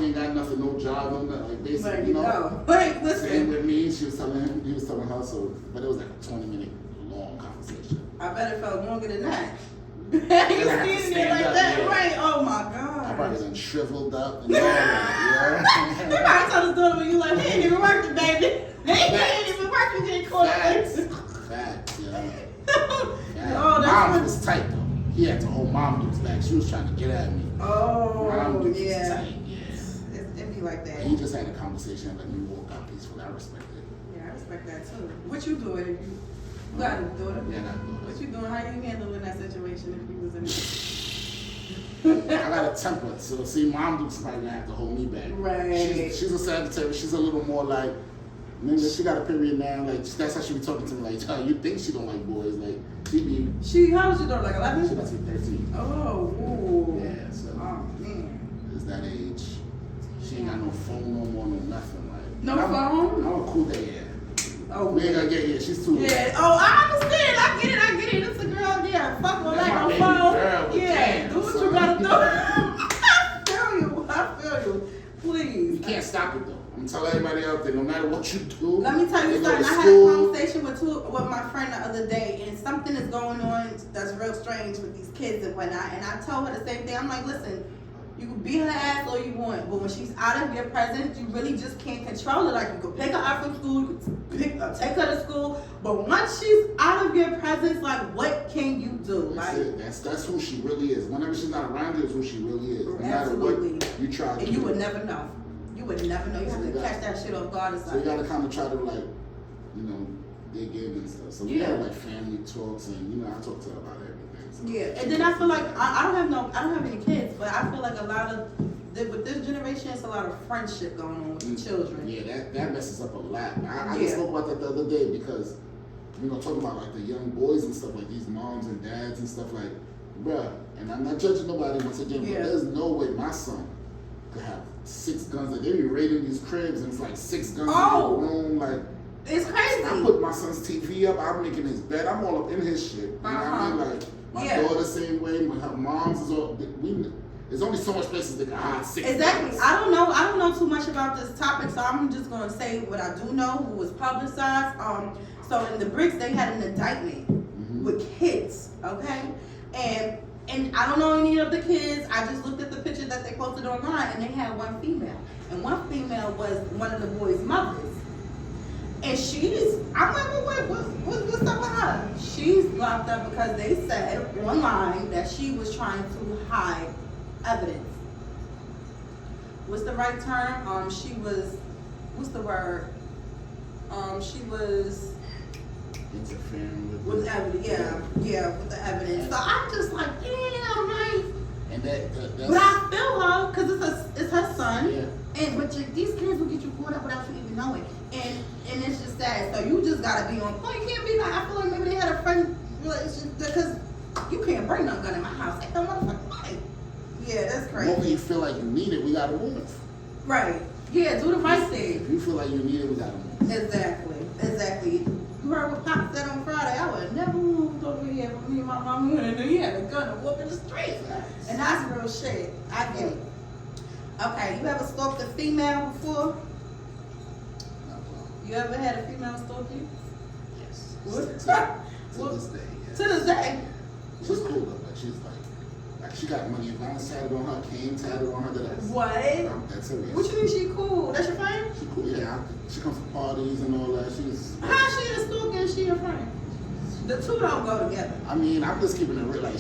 ain't got nothing, no job, no nothing. Like basically, right, you know. Wait, listen. Same with me. She was telling him. He was telling her. So, but it was like a 20-minute long conversation. I bet it felt longer than that. You standing there like that, yeah. Right? Oh my god. I probably done shriveled up and all that. You probably told the story when you like, he ain't even working, baby. He ain't even working. Getting caught. Facts, yeah. Oh, Mom was tight though. He had to hold Mom Duke's back. She was trying to get at me. Oh, Mom Duke yeah. was tight. Yeah. It'd be like that. He just had a conversation and let me walk out peacefully. I respect it. Yeah, I respect that too. What you doing if you got a daughter? Yeah, I got a daughter. What you doing? How you handling that situation if you was in I got a temper, so see, Mom Duke's probably gonna have to hold me back. Right. She's a Sagittarius. She's a little more like, nigga, she got a period now. Like that's how she be talking to me. Like, you think she don't like boys? Like, how old you daughter? Like 11? She about to be 13. Oh, ooh. Yeah, so. Oh man. It's that age. She ain't got no phone no more, no nothing. Like. No phone? I'm a cool day. Yeah. Oh. We ain't gonna get here. She's too. Yeah. Oh, I understand. I get it. It's a girl. Yeah. Fuck with like no phone. Girl, yeah. Do what you gotta do. I feel you. Please. You can't stop it though. I'm telling everybody out there, no matter what you do. Let me tell you something. I had a conversation with my friend the other day, and something is going on that's real strange with these kids and whatnot. And I told her the same thing. I'm like, listen, you can beat her ass all you want, but when she's out of your presence, you really just can't control her. Like you could pick her up from school, you could take her to school, but once she's out of your presence, like what can you do? That's like it. That's who she really is. Whenever she's not around you, is who she really is. No absolutely. Matter what you try to do. And you would never know. You would never know. You have to catch that shit off guard. So you gotta kind of try to like, dig in and stuff. So we have like family talks, and I talk to her about everything. So. Yeah, and then I feel like I don't have any kids, but I feel like a lot of with this generation, it's a lot of friendship going on with the children. Yeah, that messes up a lot. I just spoke about that the other day because talking about like the young boys and stuff, like these moms and dads and stuff, like, bruh, and I'm not judging nobody once again, but there's no way my son could have 6 guns. Like, they be raiding these cribs and it's like 6 guns in the room. Like, it's crazy. I put my son's TV up, I'm making his bed, I'm all up in his shit. You know what I mean? Like, my daughter same way, when her mom's is all, there's only so much places that can hide 6 Exactly. guns. I don't know too much about this topic, so I'm just gonna say what I do know, who was publicized. So in the Bricks, they had an indictment with kids, okay? And And I don't know any of the kids. I just looked at the picture that they posted online, and they had one female. And one female was one of the boys' mothers. And I'm like, what's up with her? She's locked up because they said online that she was trying to hide evidence. What's the right term? She was, what's the word? She was interfering with evidence. Yeah, with the evidence. So I'm just like, damn, like. And that's. But I feel her because it's her son. Yeah. And these kids will get you caught up without you even knowing. And it's just sad. So you just gotta be on point. You can't be like, I feel like maybe they had a friend relationship because you can't bring no gun in my house. Ain't no motherfucking way. Yeah, that's The crazy. moment you feel like you need it, we gotta move. Right. Yeah, do the right If thing. you feel like you need it, we gotta move. Exactly. You heard what Pop said on Friday. I would never moved over here with me and my mom and he had a gun and whoop in the street. And that's real shit. I get it. Okay, you ever stalked a female before? You ever had a female stalk you? Yes. What? To this day, yes. To this day. She's cool though, but she's like she got money and violence tatted on her, cane tatted on her. What? That's serious. What you mean she cool? That's your friend? She cool, yeah. She comes to parties and all that. She's. How she a stalker and she your friend? The two don't go together. I mean, I'm just keeping it real. Like,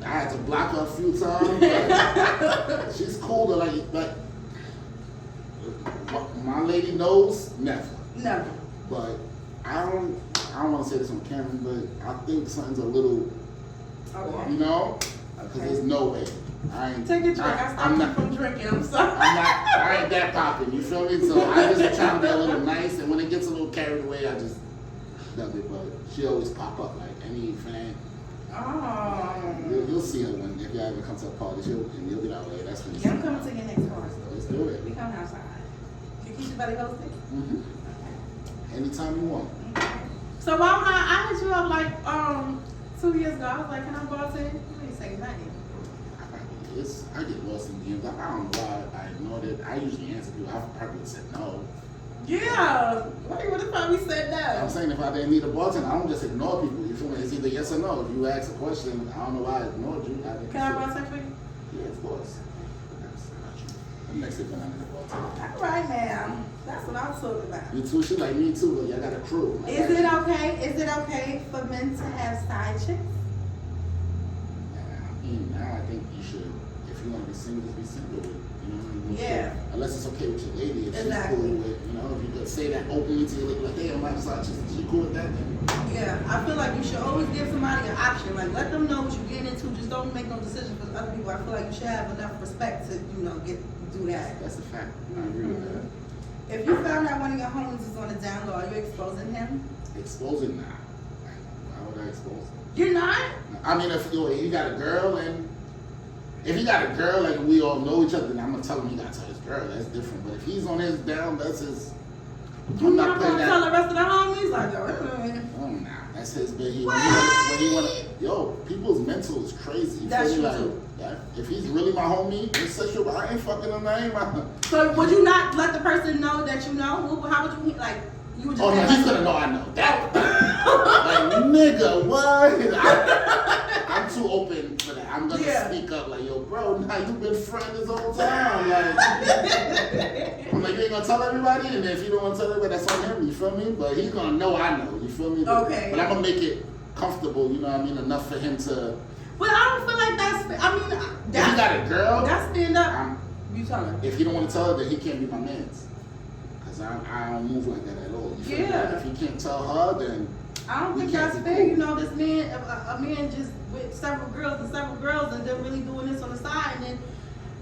I had to block her a few times. But she's cool to like. My lady knows never. Never. But I don't want to say this on camera, but I think something's a little. Okay. You know, because there's no way. I ain't. Take a drink. I stopped you from drinking. I'm sorry. I ain't that popping. You feel me? So I just try to be a little nice, and when it gets a little carried away, I just does it. But she always pop up like any fan. Oh. You'll see her when if y'all ever come to a party, you'll be that way. That's when. Yeah, I'm coming to your next party. Let's do it. We coming outside. You keep your buddy hosted? Anytime you want. So why when I hit you up like 2 years ago, I was like, can I bartend? You didn't say nothing. I get lost in DMs. I don't know why I ignored it. I usually answer people. I probably said no. Yeah. Why you would have probably said I'm no? saying if I didn't need a bartender, I don't just ignore people. You feel me? It's either yes or no. If you ask a question, I don't know why I ignored you. Can I bartend for you? Yeah, of course. The next thing I need a bartender. All right, ma'am. That's what I'm talking about. You too. She like me too, but y'all got a crew. Is it okay for men to have side chicks? Now I think you should. If you want to be single, just be single with it. You know what I mean? Yeah. Unless it's okay with your lady. If Exactly. she's cool with it. You know, if you could say that openly to your lady, like, hey, I'm like side chicks. She cool with that then? Yeah, I feel like you should always give somebody an option. Like, let them know what you're getting into. Just don't make no decision for other people. I feel like you should have enough respect to, do that. That's a fact. I agree with that. If you found out one of your homies is on the down low, are you exposing him? Exposing now. Like, why would I expose him? You're not? I mean, if you got a girl and if he got a girl, like we all know each other, then I'm gonna tell him he gotta tell his girl. That's different. But if he's on his down, that's his. You're I'm not not playing gonna tell the that. rest of the homies? Like, Oh, nah, that's his big. What? When he wanna, yo, people's mental is crazy. You That's feel me? true, too. Yeah, if he's really my homie, it's sexual. I ain't fucking him. I ain't my. So would you not let the person know that you know? How would you, like, you would just Oh no, say, he's gonna know I know. That like nigga, what? I'm too open for that. I'm gonna speak up like, yo, bro, now you've been friends this whole time. Like, I'm like, you ain't gonna tell everybody, and if you don't wanna tell everybody, that's on him. You feel me? But he's gonna know I know. You feel me? Okay. But I'm gonna make it comfortable. You know what I mean? Enough for him to. But I don't feel like that's, I mean, If he got a girl, that's stand up. I'm, You tell her. if he don't want to tell her, then he can't be my man's. Cause I don't move like that at all. You feel me? Yeah. If he can't tell her, then. I don't think We can't that's be fair. cool. You know, this man, a man just with several girls and then really doing this on the side, and then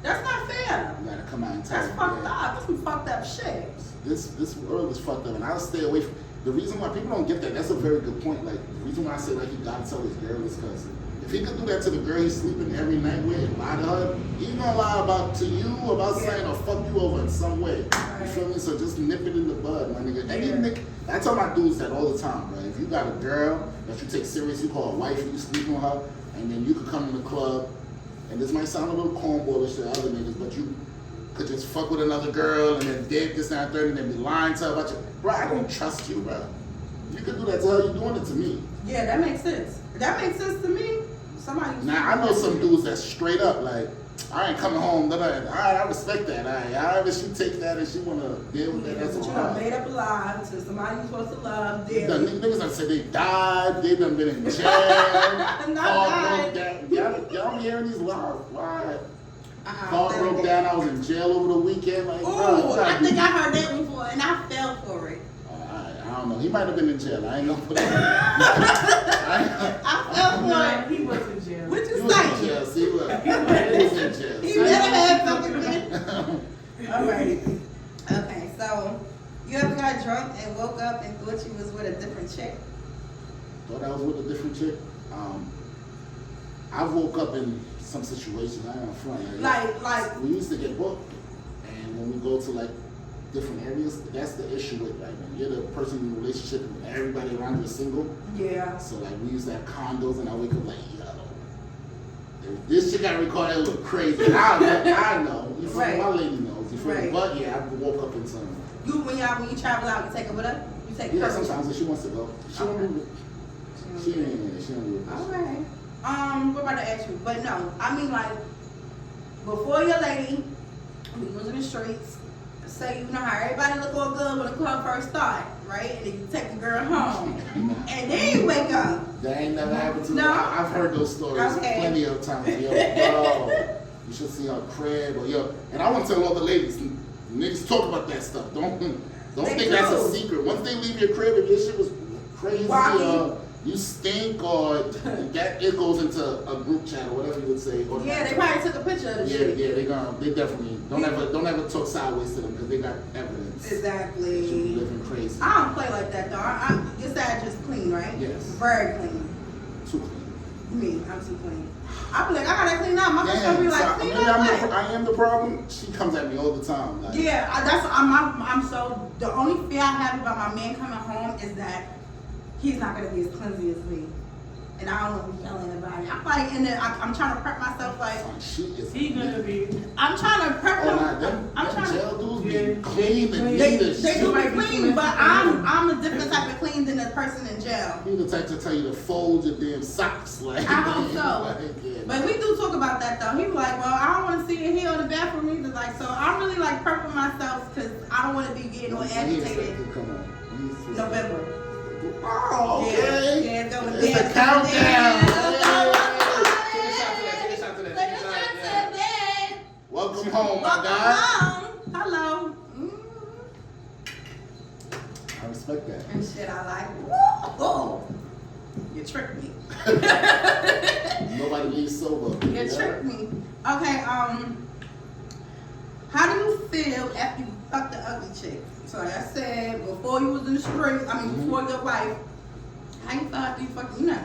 that's not fair. You gotta come out and tell That's him. fucked yeah. up. That's some fucked up shit. This world is fucked up, and I'll stay away from. The reason why people don't get that, that's a very good point. Like the reason why I say like he gotta tell his girl is because if he could do that to the girl he's sleeping every night with and lie to her, he's gonna lie to you about saying or fuck you over in some way. You feel me? So just nip it in the bud, my nigga. Any nigga, I tell my dudes that all the time, bro. If you got a girl that you take serious, you call a wife, you sleep on her, and then you could come in the club, and this might sound a little cornballish to other niggas, but you could just fuck with another girl and then date this and that third and then be lying to her about you. Bro, I don't trust you, bro. You could do that to her, you're doing it to me. Yeah, that makes sense. That makes sense to me. somebody. Now I know some dudes that's straight up like, I ain't coming home. I respect that. However she take that and she wanna deal with that, that's But all you done right. made up a lie to somebody you're supposed to love. The Dearly. niggas that said they died, they done been in jail. Not car died. broke down. Y'all be hearing these lies? Why? Car That broke ain't down. I was in jail over the weekend. Like, Ooh, bro, I think I heard that before, and I fell for it. I don't know. He might have been in jail. I ain't gonna put it. I fell for No, it. he was in jail. What He you was in say? jail. See, look. He was in jail. He better have something. All right. Okay, so you ever got drunk and woke up and thought you was with a different chick? Thought I was with a different chick. I woke up in some situation. I ain't gonna front. Like, we used to get booked, and when we go to like different areas, that's the issue with like when you're the person in a relationship and everybody around you is single. yeah. So like we used to have condos, and I wake up like, yo, if this shit got recorded, it look crazy. I know. You feel me? Right. My lady knows. You feel me? Right. But yeah, I woke up in some. When you travel out, you take her with her? You take Yeah, her? sometimes if she wants to go, she don't do it. She don't do it. Okay. We're about to ask you, but no, I mean like before your lady, we was in the streets. Say you know how everybody look all good when the club first start, right? And then you take the girl home, and then you wake up. That ain't never happened to me. No? I've heard those stories Okay. plenty of times. Yo, bro, you should see her crib, or yo. And I want to tell all the ladies, niggas talk about that stuff. Don't They think that's do. a secret. Once they leave your crib, if your shit was crazy, Wacky. you stink, or that it goes into a group chat or whatever you would say. Or Yeah, they probably took a picture of the shit. Yeah, they definitely don't ever talk sideways to them because they got evidence. She be Exactly. living crazy. I don't play like that though. Your side just clean, right? Yes. Very clean. Too clean. Me, I'm too clean. I be like, I gotta clean up. My bitch gonna be like, so clean maybe up I what? am the problem. She comes at me all the time. Like, Yeah, I'm so, the only fear I have about my man coming home is that he's not gonna be as cleansy as me. And I don't want to be yelling about it. I'm like, and then I'm trying to prep myself like, she is. He gonna be. I'm trying to prep Oh, him. nah, them I'm trying to. jail dudes Yeah. be clean and They neat as do shit. be might be clean, too but much I'm a different type of clean than the person in jail. He the type to tell you to fold your damn socks. Like, I hope so. like, yeah. But we do talk about that though. He was like, well, I don't want to see it here in the bathroom either. Like, so I'm really like prepping myself because I don't want to be getting all When he agitated. expected, come on. When he expected- November. Oh, okay. Yeah, it's going It's down. a countdown. Take a shot to that. Welcome home, my Welcome guy. home. Hello. I respect that. And shit, I like. Whoa. You tricked me. Nobody leaves sober. You tricked me. Okay. How do you feel after you fucked the ugly chick? So like I said, before you was in the street, before your wife, how you felt after you fucked? You never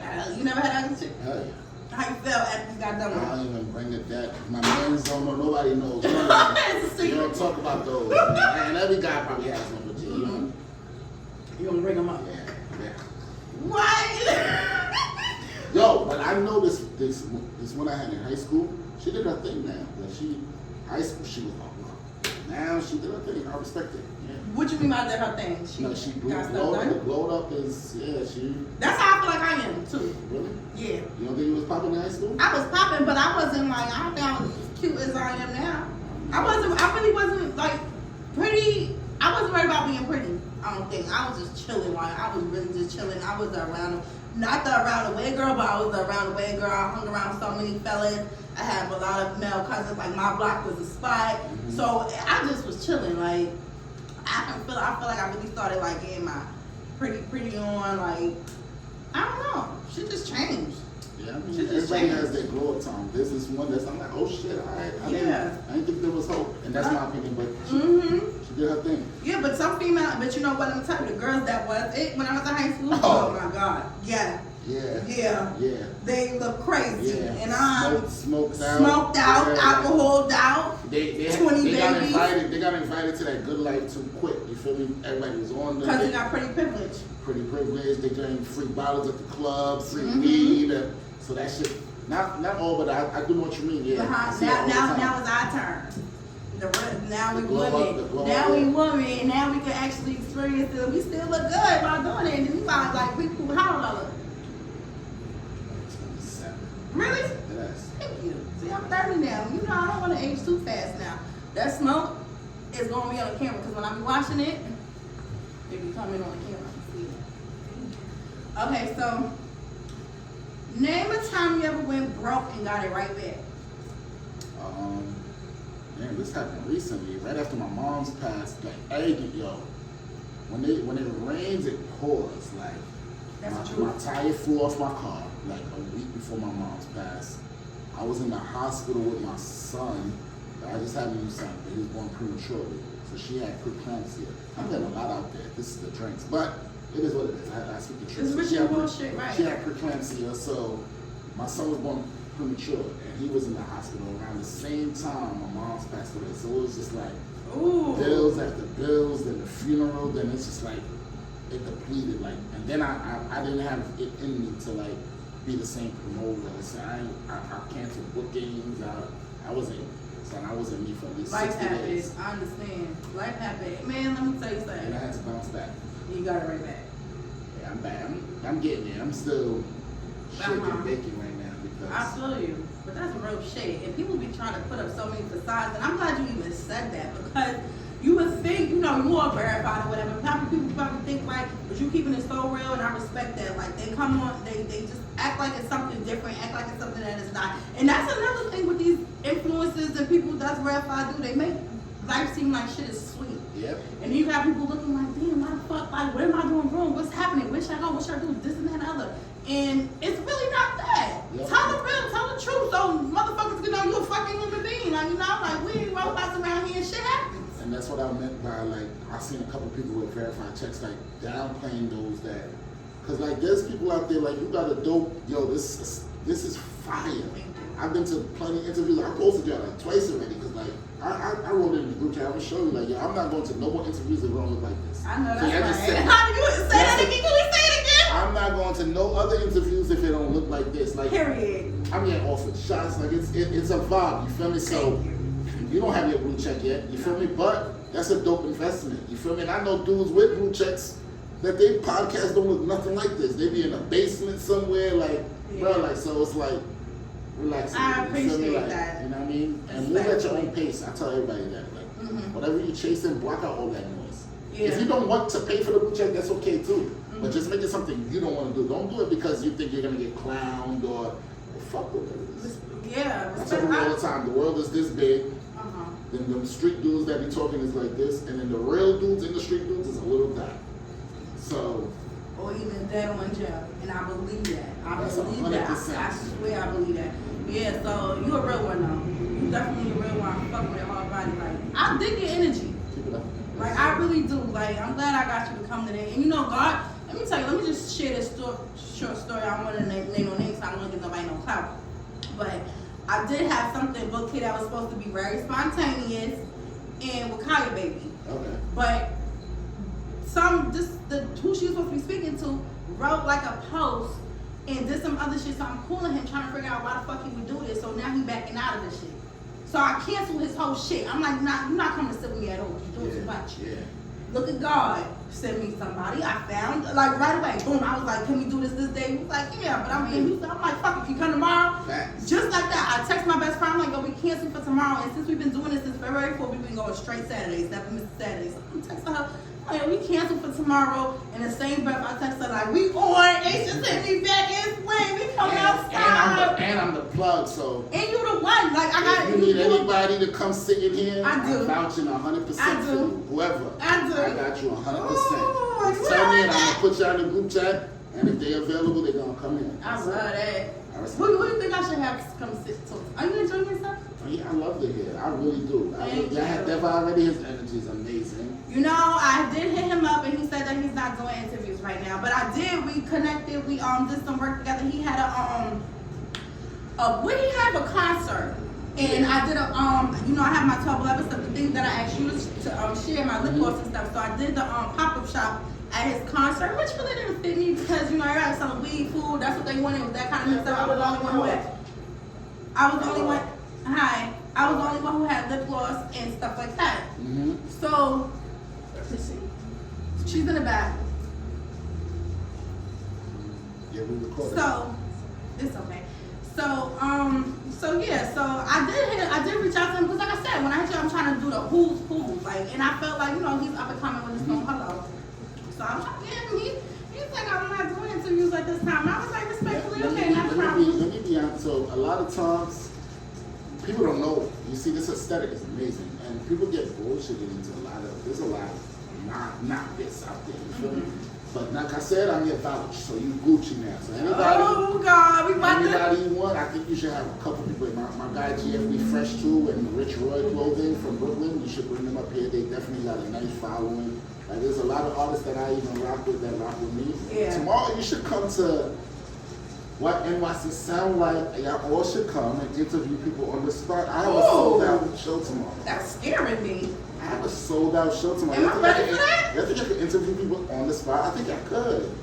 had ugly chick. Hey, How you felt after you got done with I it? don't even bring it that. My mans don't know. Nobody knows. It's a You secret. don't talk about those. Man. And every guy probably has one, but you know. You gonna bring them up? Yeah. What? Yo, but I know this one I had in high school. She did her thing now. Like high school, she was like, now she did her thing. I respect it. Yeah. What you mean by that? Her thing? She got stuff glowed done? up. Glowed up is she That's how I feel like I am too. really? Yeah. You don't think you was popping in high school? I was popping, but I wasn't like, I don't think I was as cute as I am now. I really wasn't like pretty. I wasn't worried about being pretty. I don't think. I was just chilling. Like, I was really just chilling. I was not the around the way girl, but I was the around the way girl. I hung around so many fellas. I have a lot of male cousins. Like, my block was a spot. Mm-hmm. So I just was chilling. Like, I feel like I really started like getting my pretty on. Like, I don't know. She just changed. Yeah, I mean, She just everybody changed. has their glow up time. This is one that's I'm like, oh shit, I Yeah. didn't think there was hope, and that's my opinion. But she did her thing. Yeah, but some female, but you know what, I'm telling you, the girls that was it when I was in high school, Oh. oh my God. Yeah. Yeah. Yeah. Yeah. They look crazy. Yeah. And I'm smoked out. smoked out, Yeah. alcoholed out, They 20 got babies. invited. They got invited to that good life too quick. You feel me? Everybody was on because they them. got pretty privilege. Pretty privileged. They getting free bottles at the club, free Mhm. weed. So that shit. Not all, but I do know what you mean. Yeah. I see it all the time. Now it's our turn. Now we The glow up, the women. glow Now up. we women. Now we can actually experience it. We still look good while doing it. And we like we cool. How old are we? 27. Really? Yes. Thank you. See, I'm 30 now. You know, I don't want to age too fast now. That smoke is going to be on the camera because when I be watching it, it be coming on the camera. Okay, so name a time you ever went broke and got it right back. Man, this happened recently, right after my mom's passed. Like, everything, yo. When it rains, it pours. Like, That's my true. tire flew off my car like a week before my mom's passed. I was in the hospital with my son. I just had a new son, but he was born prematurely. So she had preeclampsia. I'm getting a lot out there. This is the drinks, but it is what it is. I speak the truth. It's She had bullshit, right? She had preeclampsia, so my son was born premature, and he was in the hospital around the same time my mom's passed away. So it was just like Ooh. bills after bills, then the funeral, then it's just like it depleted. Like, and then I didn't have it in me to like be the same promoter. So I canceled bookings. I wasn't me for at least Life 60 happens. days. I understand. Life happens. Man, let me tell you And I something. had to bounce back. You got it right back. Yeah, I'm back. I'm getting there. I'm still shaking Uh-huh. baking right now I because feel you, but that's real shit. And people be trying to put up so many facades, and I'm glad you even said that because you would think, you know, you are verified or whatever. Probably people probably think like, but you keeping it so real, and I respect that. Like they come on, they just act like it's something different, act like it's something that it's not. And that's another thing with these influencers and people that's verified do. They make life seem like shit is sweet. yep. And then you got people looking like, damn, why the fuck, like, what am I doing wrong? What's happening? Where should I go? What should I do? This and that and other. And it's really not that. Yep. Tell the real, tell the truth, so motherfuckers can know you a fucking human being. Like, you know, like, we ain't robots around here and shit happens. And that's what I meant by like I seen a couple people with verified checks like downplaying those that, cause like there's people out there like you got a dope, yo, this is fire. I've been to plenty of interviews. I posted y'all like twice already, cause like I wrote it in the group chat. I was showing you like, yo, I'm not going to no more interviews that don't look like this. I know So that's y'all just right. said- How do you say that again? Can we say it again? I'm not going to no other interviews if it don't look like this. Like Period. I'm getting offered shots. Like it's a vibe. You feel me? So Thank you. you don't have your blue check yet. You feel me? But that's a dope investment. You feel me? And I know dudes with blue checks that they podcasts don't look nothing like this. They be in a basement somewhere, like bro, like so it's like relax. I You feel me? appreciate Like, that. you know what I mean? And move at your own pace. I tell everybody that. Like whatever you're chasing, block out all that noise. Yeah. If you don't want to pay for the blue check, that's okay too. But just make it something you don't want to do. Don't do it because you think you're gonna get clowned or well, fuck whatever it is. Yeah. I tell people all the time, the world is this big. Uh-huh. Then the street dudes that be talking is like this, and then the real dudes in the street dudes is a little guy. So Or even dead on jail. And I believe that. I That's believe that. 100%. I swear I believe that. Yeah, so you a real one though. You definitely a real one. I fuck with your hard body. Like I dig your energy. keep it up. Like I really do. Like I'm glad I got you to come today. And you know, God, let me tell you, let me just share this short story. I don't want to name no names, so I don't want to give nobody no clout. But I did have something booked here that was supposed to be very spontaneous and with Keshia Bellyy. Okay. But who she was supposed to be speaking to wrote like a post and did some other shit. So I'm calling him trying to figure out why the fuck he would do this. So now he backing out of this shit. So I canceled his whole shit. I'm like, you're not coming to sit with me at all. You're doing too much. Yeah. Look at God. Send me somebody. I found, like right away, boom. I was like, can we do this day? He was like, yeah, but I'm in Houston. I'm like, fuck, if you come tomorrow. Facts. Just like that. I text my best friend, I'm like, yo, we canceled for tomorrow. And since we've been doing this since February 4th, we've been going straight Saturdays, never missed Saturdays. So I'm texting her, like, we canceled for tomorrow. In the same breath, I text her, like, we on. Ace just hit me back. It's when we coming outside. And I'm the plug, so And you the one. Like, I got if you need anybody to come sit in here, I do. I'm vouching 100% I for do. you. Whoever. I do. I got you 100%. Oh, Just tell me and I'm that. gonna put you in the group chat, and if they're available, they're gonna come in. I love that. I respect Who do you think I should have come sit to? Are you enjoying yourself? Oh, yeah, I love to hear. I really do. Thank you. Dev already, his energy is amazing. You know, I did hit him up and he said that he's not doing interviews right now. But I did. We connected. We did some work together. He had when he had a concert. And I did I have my 12 11 stuff, the things that I asked you to share my lip gloss and stuff. So I did the pop-up shop at his concert, which really didn't fit me because, you know, everybody selling weed, food, that's what they wanted, was that kind of stuff. I was the only one who had lip gloss and stuff like that. Mm-hmm. So, let's see. She's in the back. Yeah, we recorded. So, it's okay. So I did reach out to him because like I said, when I hit you, I'm trying to do the who's who, like, and I felt like, you know, he's up and coming with his song Hello. So I'm trying to get him, he's like, I'm not doing interviews at this time. And I was like, respectfully, okay, not a problem. Let me be honest. So a lot of times, people don't know. You see, this aesthetic is amazing, and people get bullshitted into there's a lot of not this out there. You feel me? But like I said, I'm your vouch, so you Gucci now. So Oh God, we about anybody you want, I think you should have a couple people. My guy GFB Fresh too and Rich Roy Clothing from Brooklyn. You should bring them up here. They definitely got a nice following. Like there's a lot of artists that I even rock with that rock with me. Yeah. Tomorrow you should come to what NYC sound like. Y'all all should come and interview people on the spot. I have a sold out show tomorrow. That's scaring me. I have a sold out show tomorrow. Am I ready for that? You think I could interview people on the spot? I think I could.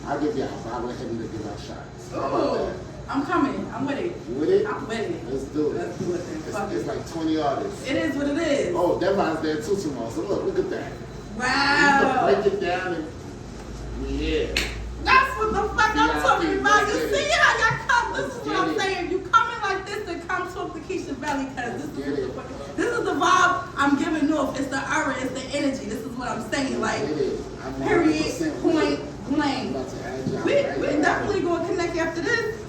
I'll give y'all. I'll go ahead and give out shots. How about Ooh, that? I'm coming. I'm with it. You with it? I'm with it. Let's do it. Let's do it then. Fuck It's it. like 20 artists. It is what it is. Oh, Devon's there too tomorrow. So look at that. Wow. You can break it down and yeah. That's what the fuck I'm Yeah, talking about. You let's get see it. how y'all come? This is Let's what I'm get it. saying. You coming like this, then come talk to Keshia Bellyy because Get it. this is the vibe I'm giving off. It's the aura, it's the energy. This is what I'm saying. Like, It is. I'm period, 100% point I'm blank. about to add y'all We right now. definitely gonna connect after this.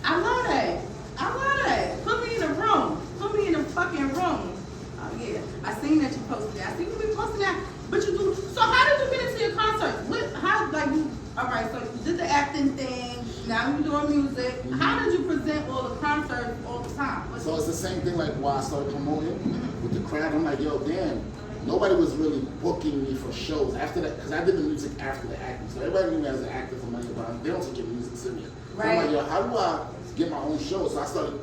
I love that. I love that. Put me in the room. Put me in the fucking room. Oh yeah. I seen that you posted that. I seen you been posting that. But you do. So how did you get into your concerts? How like you? All right. So you did the acting thing. Now you're doing music. How did you present all the concerts all the time? So it's the same thing like why I started promoting with the crowd. I'm like, yo, damn, nobody was really booking me for shows after that because I did the music after the acting. So everybody knew me as an actor for money, but they don't take your music serious. So I'm like, yo, how do I get my own show? So I started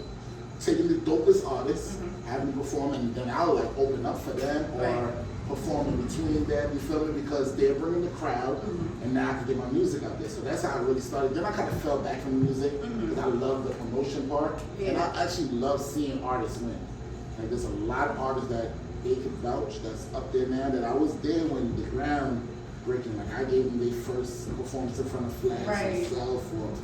taking the dopest artists, having them perform, and then I'll like open up for them or perform in between them. You feel me? Because they're bringing the crowd, and now I can get my music out there. So that's how I really started. Then I kind of fell back from the music because I love the promotion part, and I actually love seeing artists win. Like there's a lot of artists that they can vouch that's up there now that I was there when the ground breaking. Like I gave them their first performance in front of flags myself, or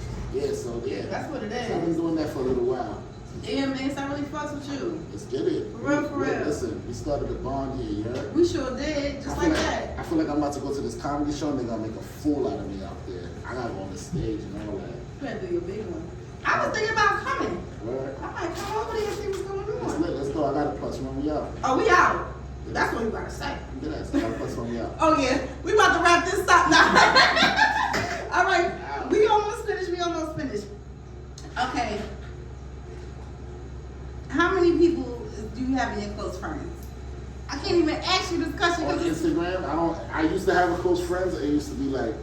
so yeah. That's what it So I've been is. doing that for a little while. Yeah, man. So I really fucks with you. Let's get it. For real, for real. Listen, we started a bond here, you heard? We sure did. Just like that. I feel like I'm about to go to this comedy show and they're gonna make a fool out of me out there. I gotta go on the stage and all that. You better do your big one. I was thinking about coming. Right? I might come over there and see what's going Let's, on. let's go. I got a plus when we out. Oh, we out. That's what you gotta say. Get that. I got a plus when we out. Oh yeah, we about to wrap this up now. All right, we almost finished. Okay. How many people do you have in your close friends? I can't even ask you this question On because Instagram, I used to have a close friends. It used to be like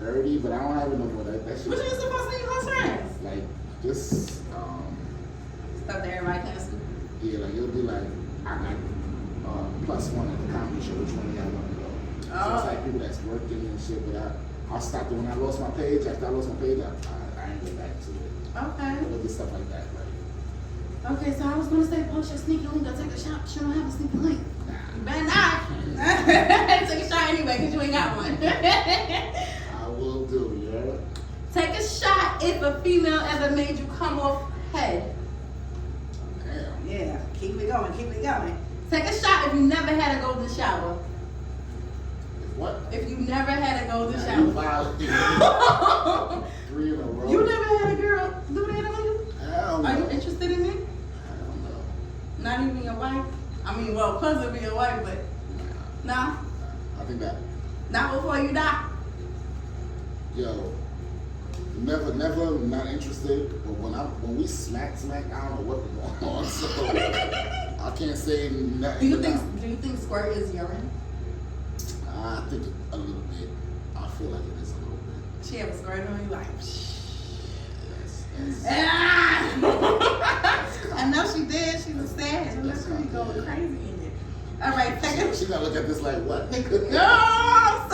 30, but I don't have it no more. That shit. what you supposed to be close friends? Like just Stuff that everybody can see. yeah, like it'll be like I got +1 at the comedy show. Which one do y'all want to go? So it's like people that's working and shit. But I stopped it when I lost my page. After I lost my page, I ain't get back to it. Okay. It'll be stuff like that. Like, Okay, so I was gonna say post your sneaky link. Go take a shot. You don't have a sneaky link. nah. You better not. Take a shot anyway, because you ain't got one. I will do, yeah. Take a shot if a female ever made you come off head. Damn. Yeah, keep it going, keep it going. Take a shot if you never had a golden shower. What? If you never had a golden Nah, you shower. violated 3 in a row. You never had a girl do that on you? Hell no. Are you interested in it? I don't know. Not even your wife? I mean, well, cousin be your wife, but no? I think that, Not before you die? yo, never, not interested. But when we smack, I don't know what was going on. So I can't say nothing. Do you think squirt is urine? I think a little bit. I feel like it is a little bit. She have a squirt on you like, Yes. ah! I know she did. She was sad. I know she be going crazy in it. All right, take it. She gonna look at this like what? No, I'm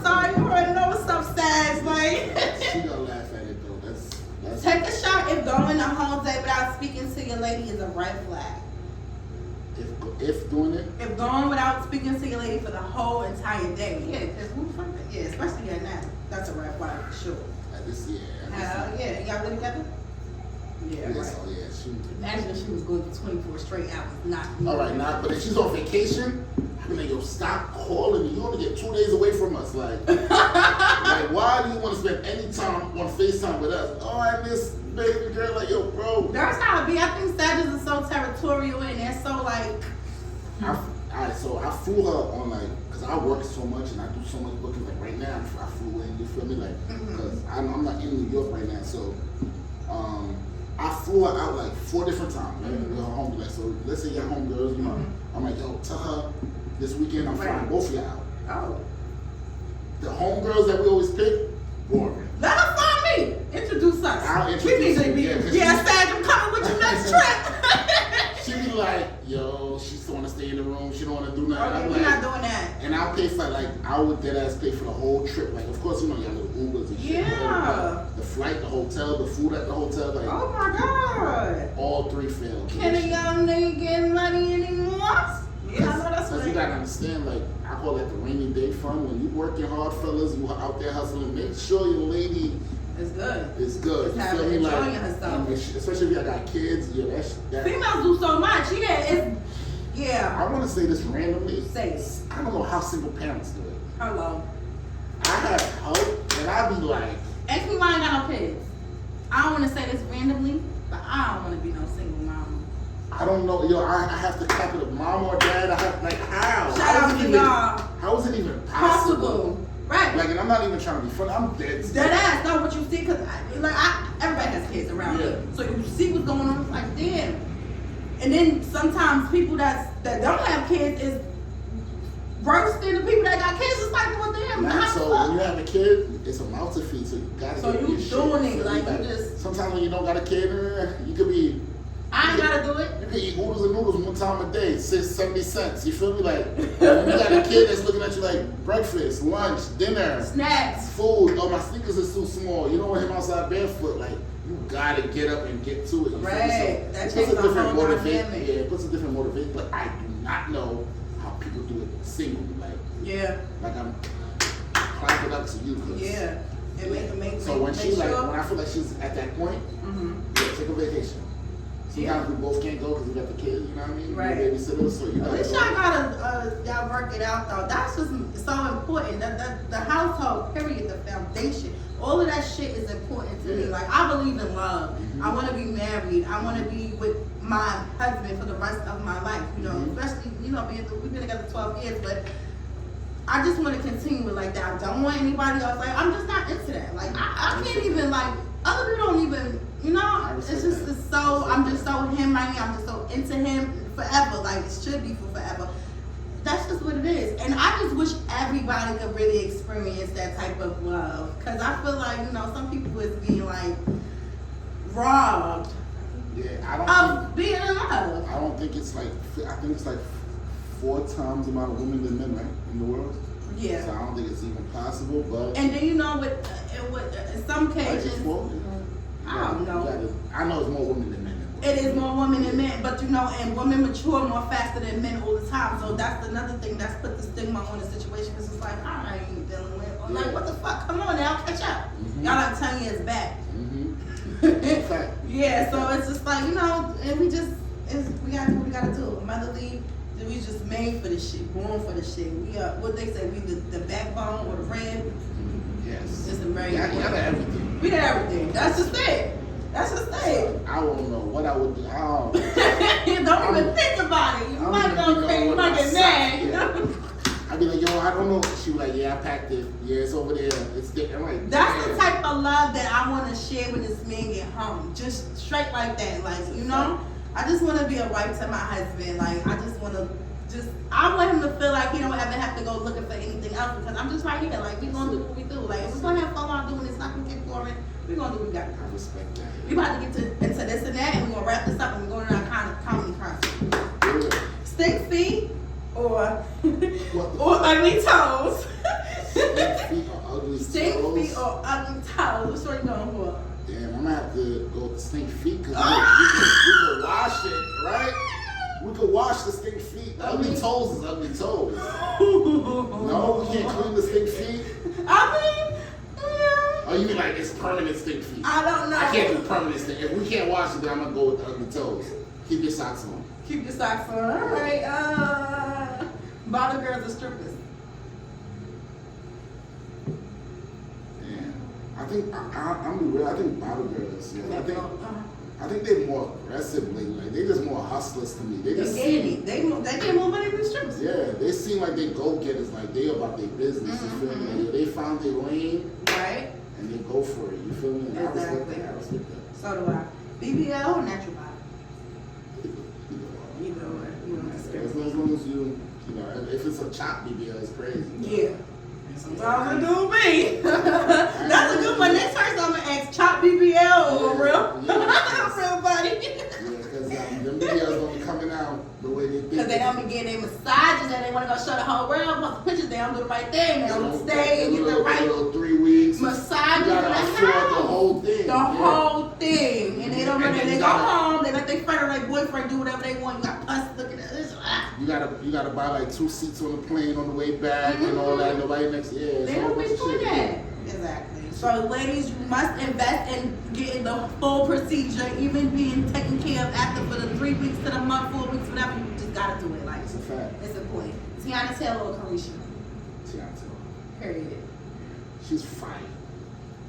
sorry. You already know what's up, Saz. Like, She gonna laugh at it though. That's take a shot if going the whole day without speaking to your lady is a red flag. if doing it. If going without speaking to your lady for the whole entire day, yeah, because who the fuck that? Yeah, especially at night. That's a red flag for sure. At this year. Hell yeah. Y'all live together? Yeah, Yeah, right. so yeah, she. Imagine if she was good for 24 straight hours, not. All right, now, but if she's on vacation, I be like, yo, stop calling me. You only get 2 days away from us. Like, like, why do you want to spend any time on FaceTime with us? Oh, I miss baby girl. Like, yo, bro. That's how it be. I think Sagittarius is so territorial and they're so like. So I flew her on like, cause I work so much and I do so much booking. Like right now, I flew in. You feel me? Like, cause I'm not in New York right now, so I flew her out like 4 different times. Right? With her home, like, so let's say your homegirls, you know, I'm like, yo, tell her this weekend I'm flying both of you out. Oh. The homegirls that we always pick, boring. Let her find me. Introduce us. I'll introduce we need you, to be. yeah, 'cause Yeah, Sag, I'm coming with you next trip. She be like, yo, she still wanna stay in the room. She don't wanna do nothing. Okay, I'm we're like, not doing that. and I'll pay for like I would dead ass pay for the whole trip. Like of course you know y'all little Ubers and shit. Yeah. The flight, the hotel, the food at the hotel, like Oh my God. all 3 failed. Can a young nigga get money anymore? Yeah, I know that's Because what you gotta understand, like I call that the rainy day fund. When you working hard, fellas, you out there hustling. Make sure your lady It's good. is good. It's You having- feel me? Like, enjoying herself. and especially if you got kids, yeah, that. Females do so much. Yeah. I want to say this randomly. Say it. I don't know how single parents do it. Hello. I have help, and I be like, Ask me why I ain't got no kids. I don't want to say this randomly, but I don't want to be no single mom. I don't know, yo, I have to cap it up, mom or dad. I have like how? Shout out to y'all. How is it even possible? Right. Like, and I'm not even trying to be funny. I'm dead. That ass, not what you see, because everybody has kids around Yeah. me. So you see what's going on, it's like, damn. And then sometimes people that don't have kids is worse than the people that got kids. It's like, well, damn, Nah, how so the fuck? when you have a kid, it's a mouth to feed, so you gotta So get you your shit. doing it, So like, you just- Sometimes when you don't got a kid, you could be. I ain't gotta do it. You can eat oodles and noodles 1 time a day, 70 cents. You feel me? Like, when you got a kid that's looking at you like breakfast, lunch, dinner, Snacks. food. Oh, my sneakers is too small. You don't want him outside barefoot. Like, you gotta get up and get to it. You feel me? Right. So That it puts takes a a different whole motivation. dynamic. Yeah, it puts a different motivation. But I do not know how people do it single. Yeah. Like I'm clapping up to you. 'Cause Yeah. It make so when she sure. like, when I feel like she's at that point, yeah, take a vacation. Sometimes we both can't go because we got the kids, you know what I mean? Right. We're babysitters, so you At gotta least go. y'all gotta y'all work it out though. That's just so important. The household, period, the foundation. All of that shit is important to me. Yeah. Like I believe in love. I wanna be married. I wanna be with my husband for the rest of my life. You know, especially, you know, we've been together 12 years, but I just want to continue it like that. I don't want anybody else. Like I'm just not into that. Like I can't even like other people don't even. You know, it's just it's so. I'm just so him right now. I'm just so into him forever. Like it should be for forever. That's just what it is. And I just wish everybody could really experience that type of love. Cause I feel like some people is being like robbed Yeah, I don't. of being in love. I don't think it's like. I think it's like 4 times the amount of women than men, right, in the world. Yeah. So I don't think it's even possible. But And then in some like it's cases. 4, I don't know. I know it's more women than men. It is more women than men, but and women mature more faster than men all the time. So that's another thing that's put the stigma on the situation. Because it's like, I ain't dealing with. Or like, what the fuck? Come on now, catch up. Y'all like 10 years back. In fact. Yeah, so it's just like, and we gotta do what we gotta do. Motherly, we just made for this shit, born for this shit. We are, what they say, we the backbone or the red. Yes. It's a very Yeah, you got everything. We got everything. That's just it. That's just it. I won't know what I would do. Don't even think about it. You might go crazy. You might get mad. I'd be like, yo, I don't know. She was like, yeah, I packed it. Yeah, it's over there. It's there. I'm like, That's the damn. type of love that I want to share with this man get home. Just straight like that. Like, I just want to be a wife to my husband. Like, I just want to I want him to feel like he don't ever have to go looking for anything else because I'm just right here. Like, we going to do what we do. Like, if we're going to have fun while doing this, not going to get boring. We're going to do what we got to do. I respect that. We about to get into this and that, and we're going to wrap this up and we're going to our comedy concert. Stink feet or ugly toes. Stink feet or ugly toes? Stink feet or ugly toes. Which one you going for? Damn, I'm going to have to go with stink feet because we can wash it, right? We could wash the stink feet. Ugly toes is ugly toes. No, we can't clean the stink feet. I mean, yeah. Are you mean like it's permanent stink feet? I don't know. I can't do permanent stink. If we can't wash it, then I'm gonna go with ugly toes. Keep your socks on. Keep your socks on. All right. Bottle girls are strippers. Damn. I think I'm real. I think bottle girls. Yeah. I think they're more aggressive lately. Like they just more hustlers to me. They just seem, they get more money than strippers. yeah, they seem like they go getters. Like they about their business. You feel me? Like, they found their lane Right. and they go for it. You feel me? And Exactly. I respect that. So do I. BBL or natural body? You know what? You know As long as you know, if it's a chop BBL, it's crazy. Yeah. Sometimes it do me. That's a good one. Next person I'm gonna ask chop BBL or real, real body. Yeah, because them BBLs don't be coming out the way they think. Because they don't be getting their massages and they want to go show the whole world. Post the pictures, they don't do the right thing. They don't stay and get the right little 3 weeks. massages You in gotta the afford house. the whole thing. The whole thing. And they don't And know then they you go gotta- home, they let their friend or their boyfriend do whatever they want. You got us looking at this. You gotta buy like 2 seats on the plane on the way back and all that. Nobody next year. They don't be doing that. Exactly. So ladies, you must invest in getting the full procedure, even being taken care of after for the 3 weeks to the month, 4 weeks, whatever. You just gotta do it. Like It's a fact. it's important. Tiana Taylor or Carisha? Tiana. Period. She's fine.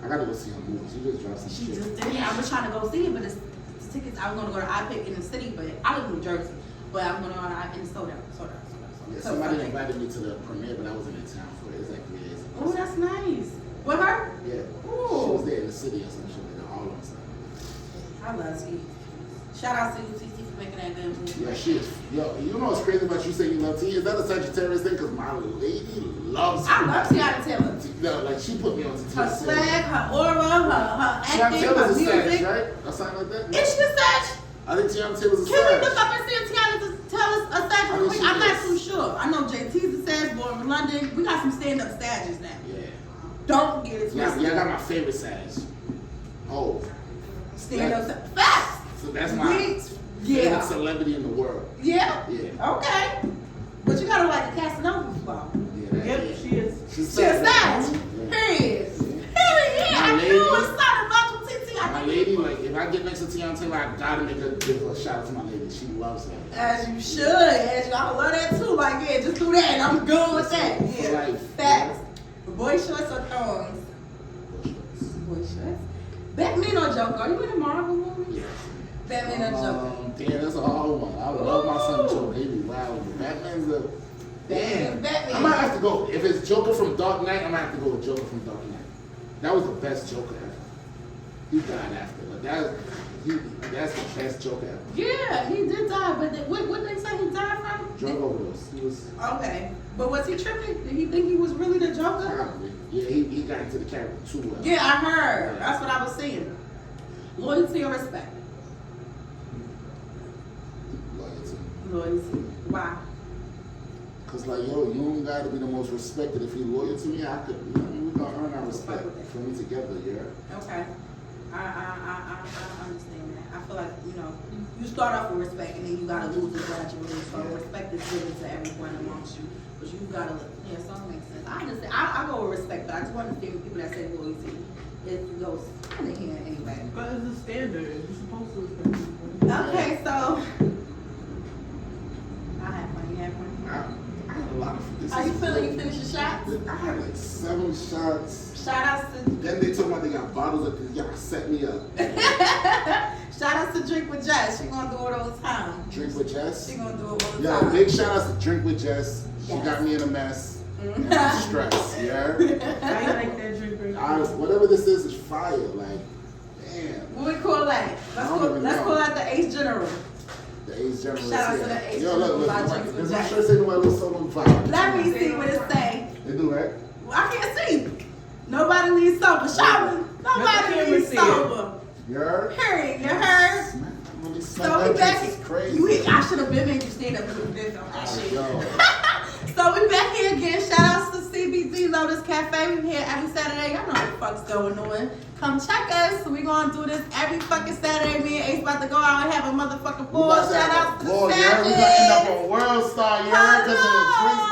I gotta go see her movie. She just dropped some She shit. just did it. I was trying to go see it, but it's tickets. I was gonna go to iPick in the city, but I live in New Jersey. But I'm gonna go in sold out. Yeah, somebody invited me to the premiere, but I wasn't in town for it. It's like 3 days. Oh, that's nice. With her? Yeah. Ooh. She was there in the city or some shit like that, all on stuff. I love T. Shout out to UTC for making that good movie. Yeah, she is. Yo, you know what's crazy about you saying you love T? Is that a Sagittarius thing? Because my lady loves I love Tiana Taylor. No, like she put me on to T. Her swag, her aura, her Tiana acting, her Taylor's a music. Sag, right? Or something like that? Is she a Sag? I think Tiana Taylor's a Can we Sag. look up and see if Tiana Taylor's a Sag? I think she I'm not is. too sure. I know JT's a Sag, born in London. We got some stand-up Sages now. Yeah. Don't get it Yeah, twisted. I got my favorite Sag. Oh. Stand-up Sag. Facts. So that's my favorite Yeah. celebrity in the world. Yeah. Yeah. Okay. But you gotta like the Casanova ball. Yeah, that, Yep, yeah. she is. She's She a Sag. Yeah. Period. Period. My I lady- knew it started about you, TT. My lady, like, if I get next to Tiana Taylor, I gotta give her a shout out to my lady. She loves her. As you should. I love that too. Like, yeah, just do that and I'm good with that. For Yeah. life. Facts. Boy shorts or thongs? Boy shorts. Batman or Joker? Are you in a Marvel movie? Yeah. Batman or Joker? Damn, that's a hard one. I love my son Joker. He be wild. Batman's a damn. Batman. I might have to go. If it's Joker from Dark Knight, I might have to go with Joker from Dark Knight. That was the best Joker ever. He died after, but that's the best Joker ever. Yeah, he did die, but what they say he died from? Drug overdose. He was Okay. But was he tripping? Did he think he was really the Joker? probably. Yeah, he got into the character too well. Yeah, I heard. That's what I was saying. Loyalty or respect? Loyalty. Loyalty. Why? Cause like yo, you don't gotta be the most respected. If you loyal to me, I could. You know, we gonna earn our respect for me together. Yeah. Okay. I understand that. I feel like, you start off with respect and then you gotta lose it gradually. So respect is given to everyone amongst you. But you gotta, so it makes sense. I understand. I go with respect, but I just understand with people that say loyalty. It goes hand in hand anyway. But it's a standard. You're supposed to respect people. Okay, so. I have fun. You have fun? I had a lot of this. How you feeling? You finish your shots? I had like 7 shots. Shout outs to Then they told me they got bottles of this. Y'all set me up. shout outs to Drink with Jess. She gonna do it all the time. Drink with Jess. She gonna do it all the Yo, time. big shout outs to Drink with Jess. She Yes. got me in a mess. And I'm stressed. Yeah. I ain't like that drink right now. Whatever this is fire. Like, damn. What we call that? I don't even know. Let's call that the Ace General. The Ace General. Shout out to the Ace Yo, look, General by look. Drinks with Does my Jess. shirt say nobody was so on fire? Let me see what it say. They do, right? Well, I can't see. Nobody needs sober. Shower. Nobody camera needs see it. sober. You heard? Period. You heard? Really So we back. This is crazy. I should have been made you stand up and do this on that shit. Yo. So we back here again. Shout outs to CBD Lotus Cafe. We here every Saturday. Y'all know what the fuck's going on. Come check us. We gonna do this every fucking Saturday. Me and Ace about to go out and have a motherfucking ball. Shout out to Boy, yeah, we gonna end up on World Star, yeah, because of the drinks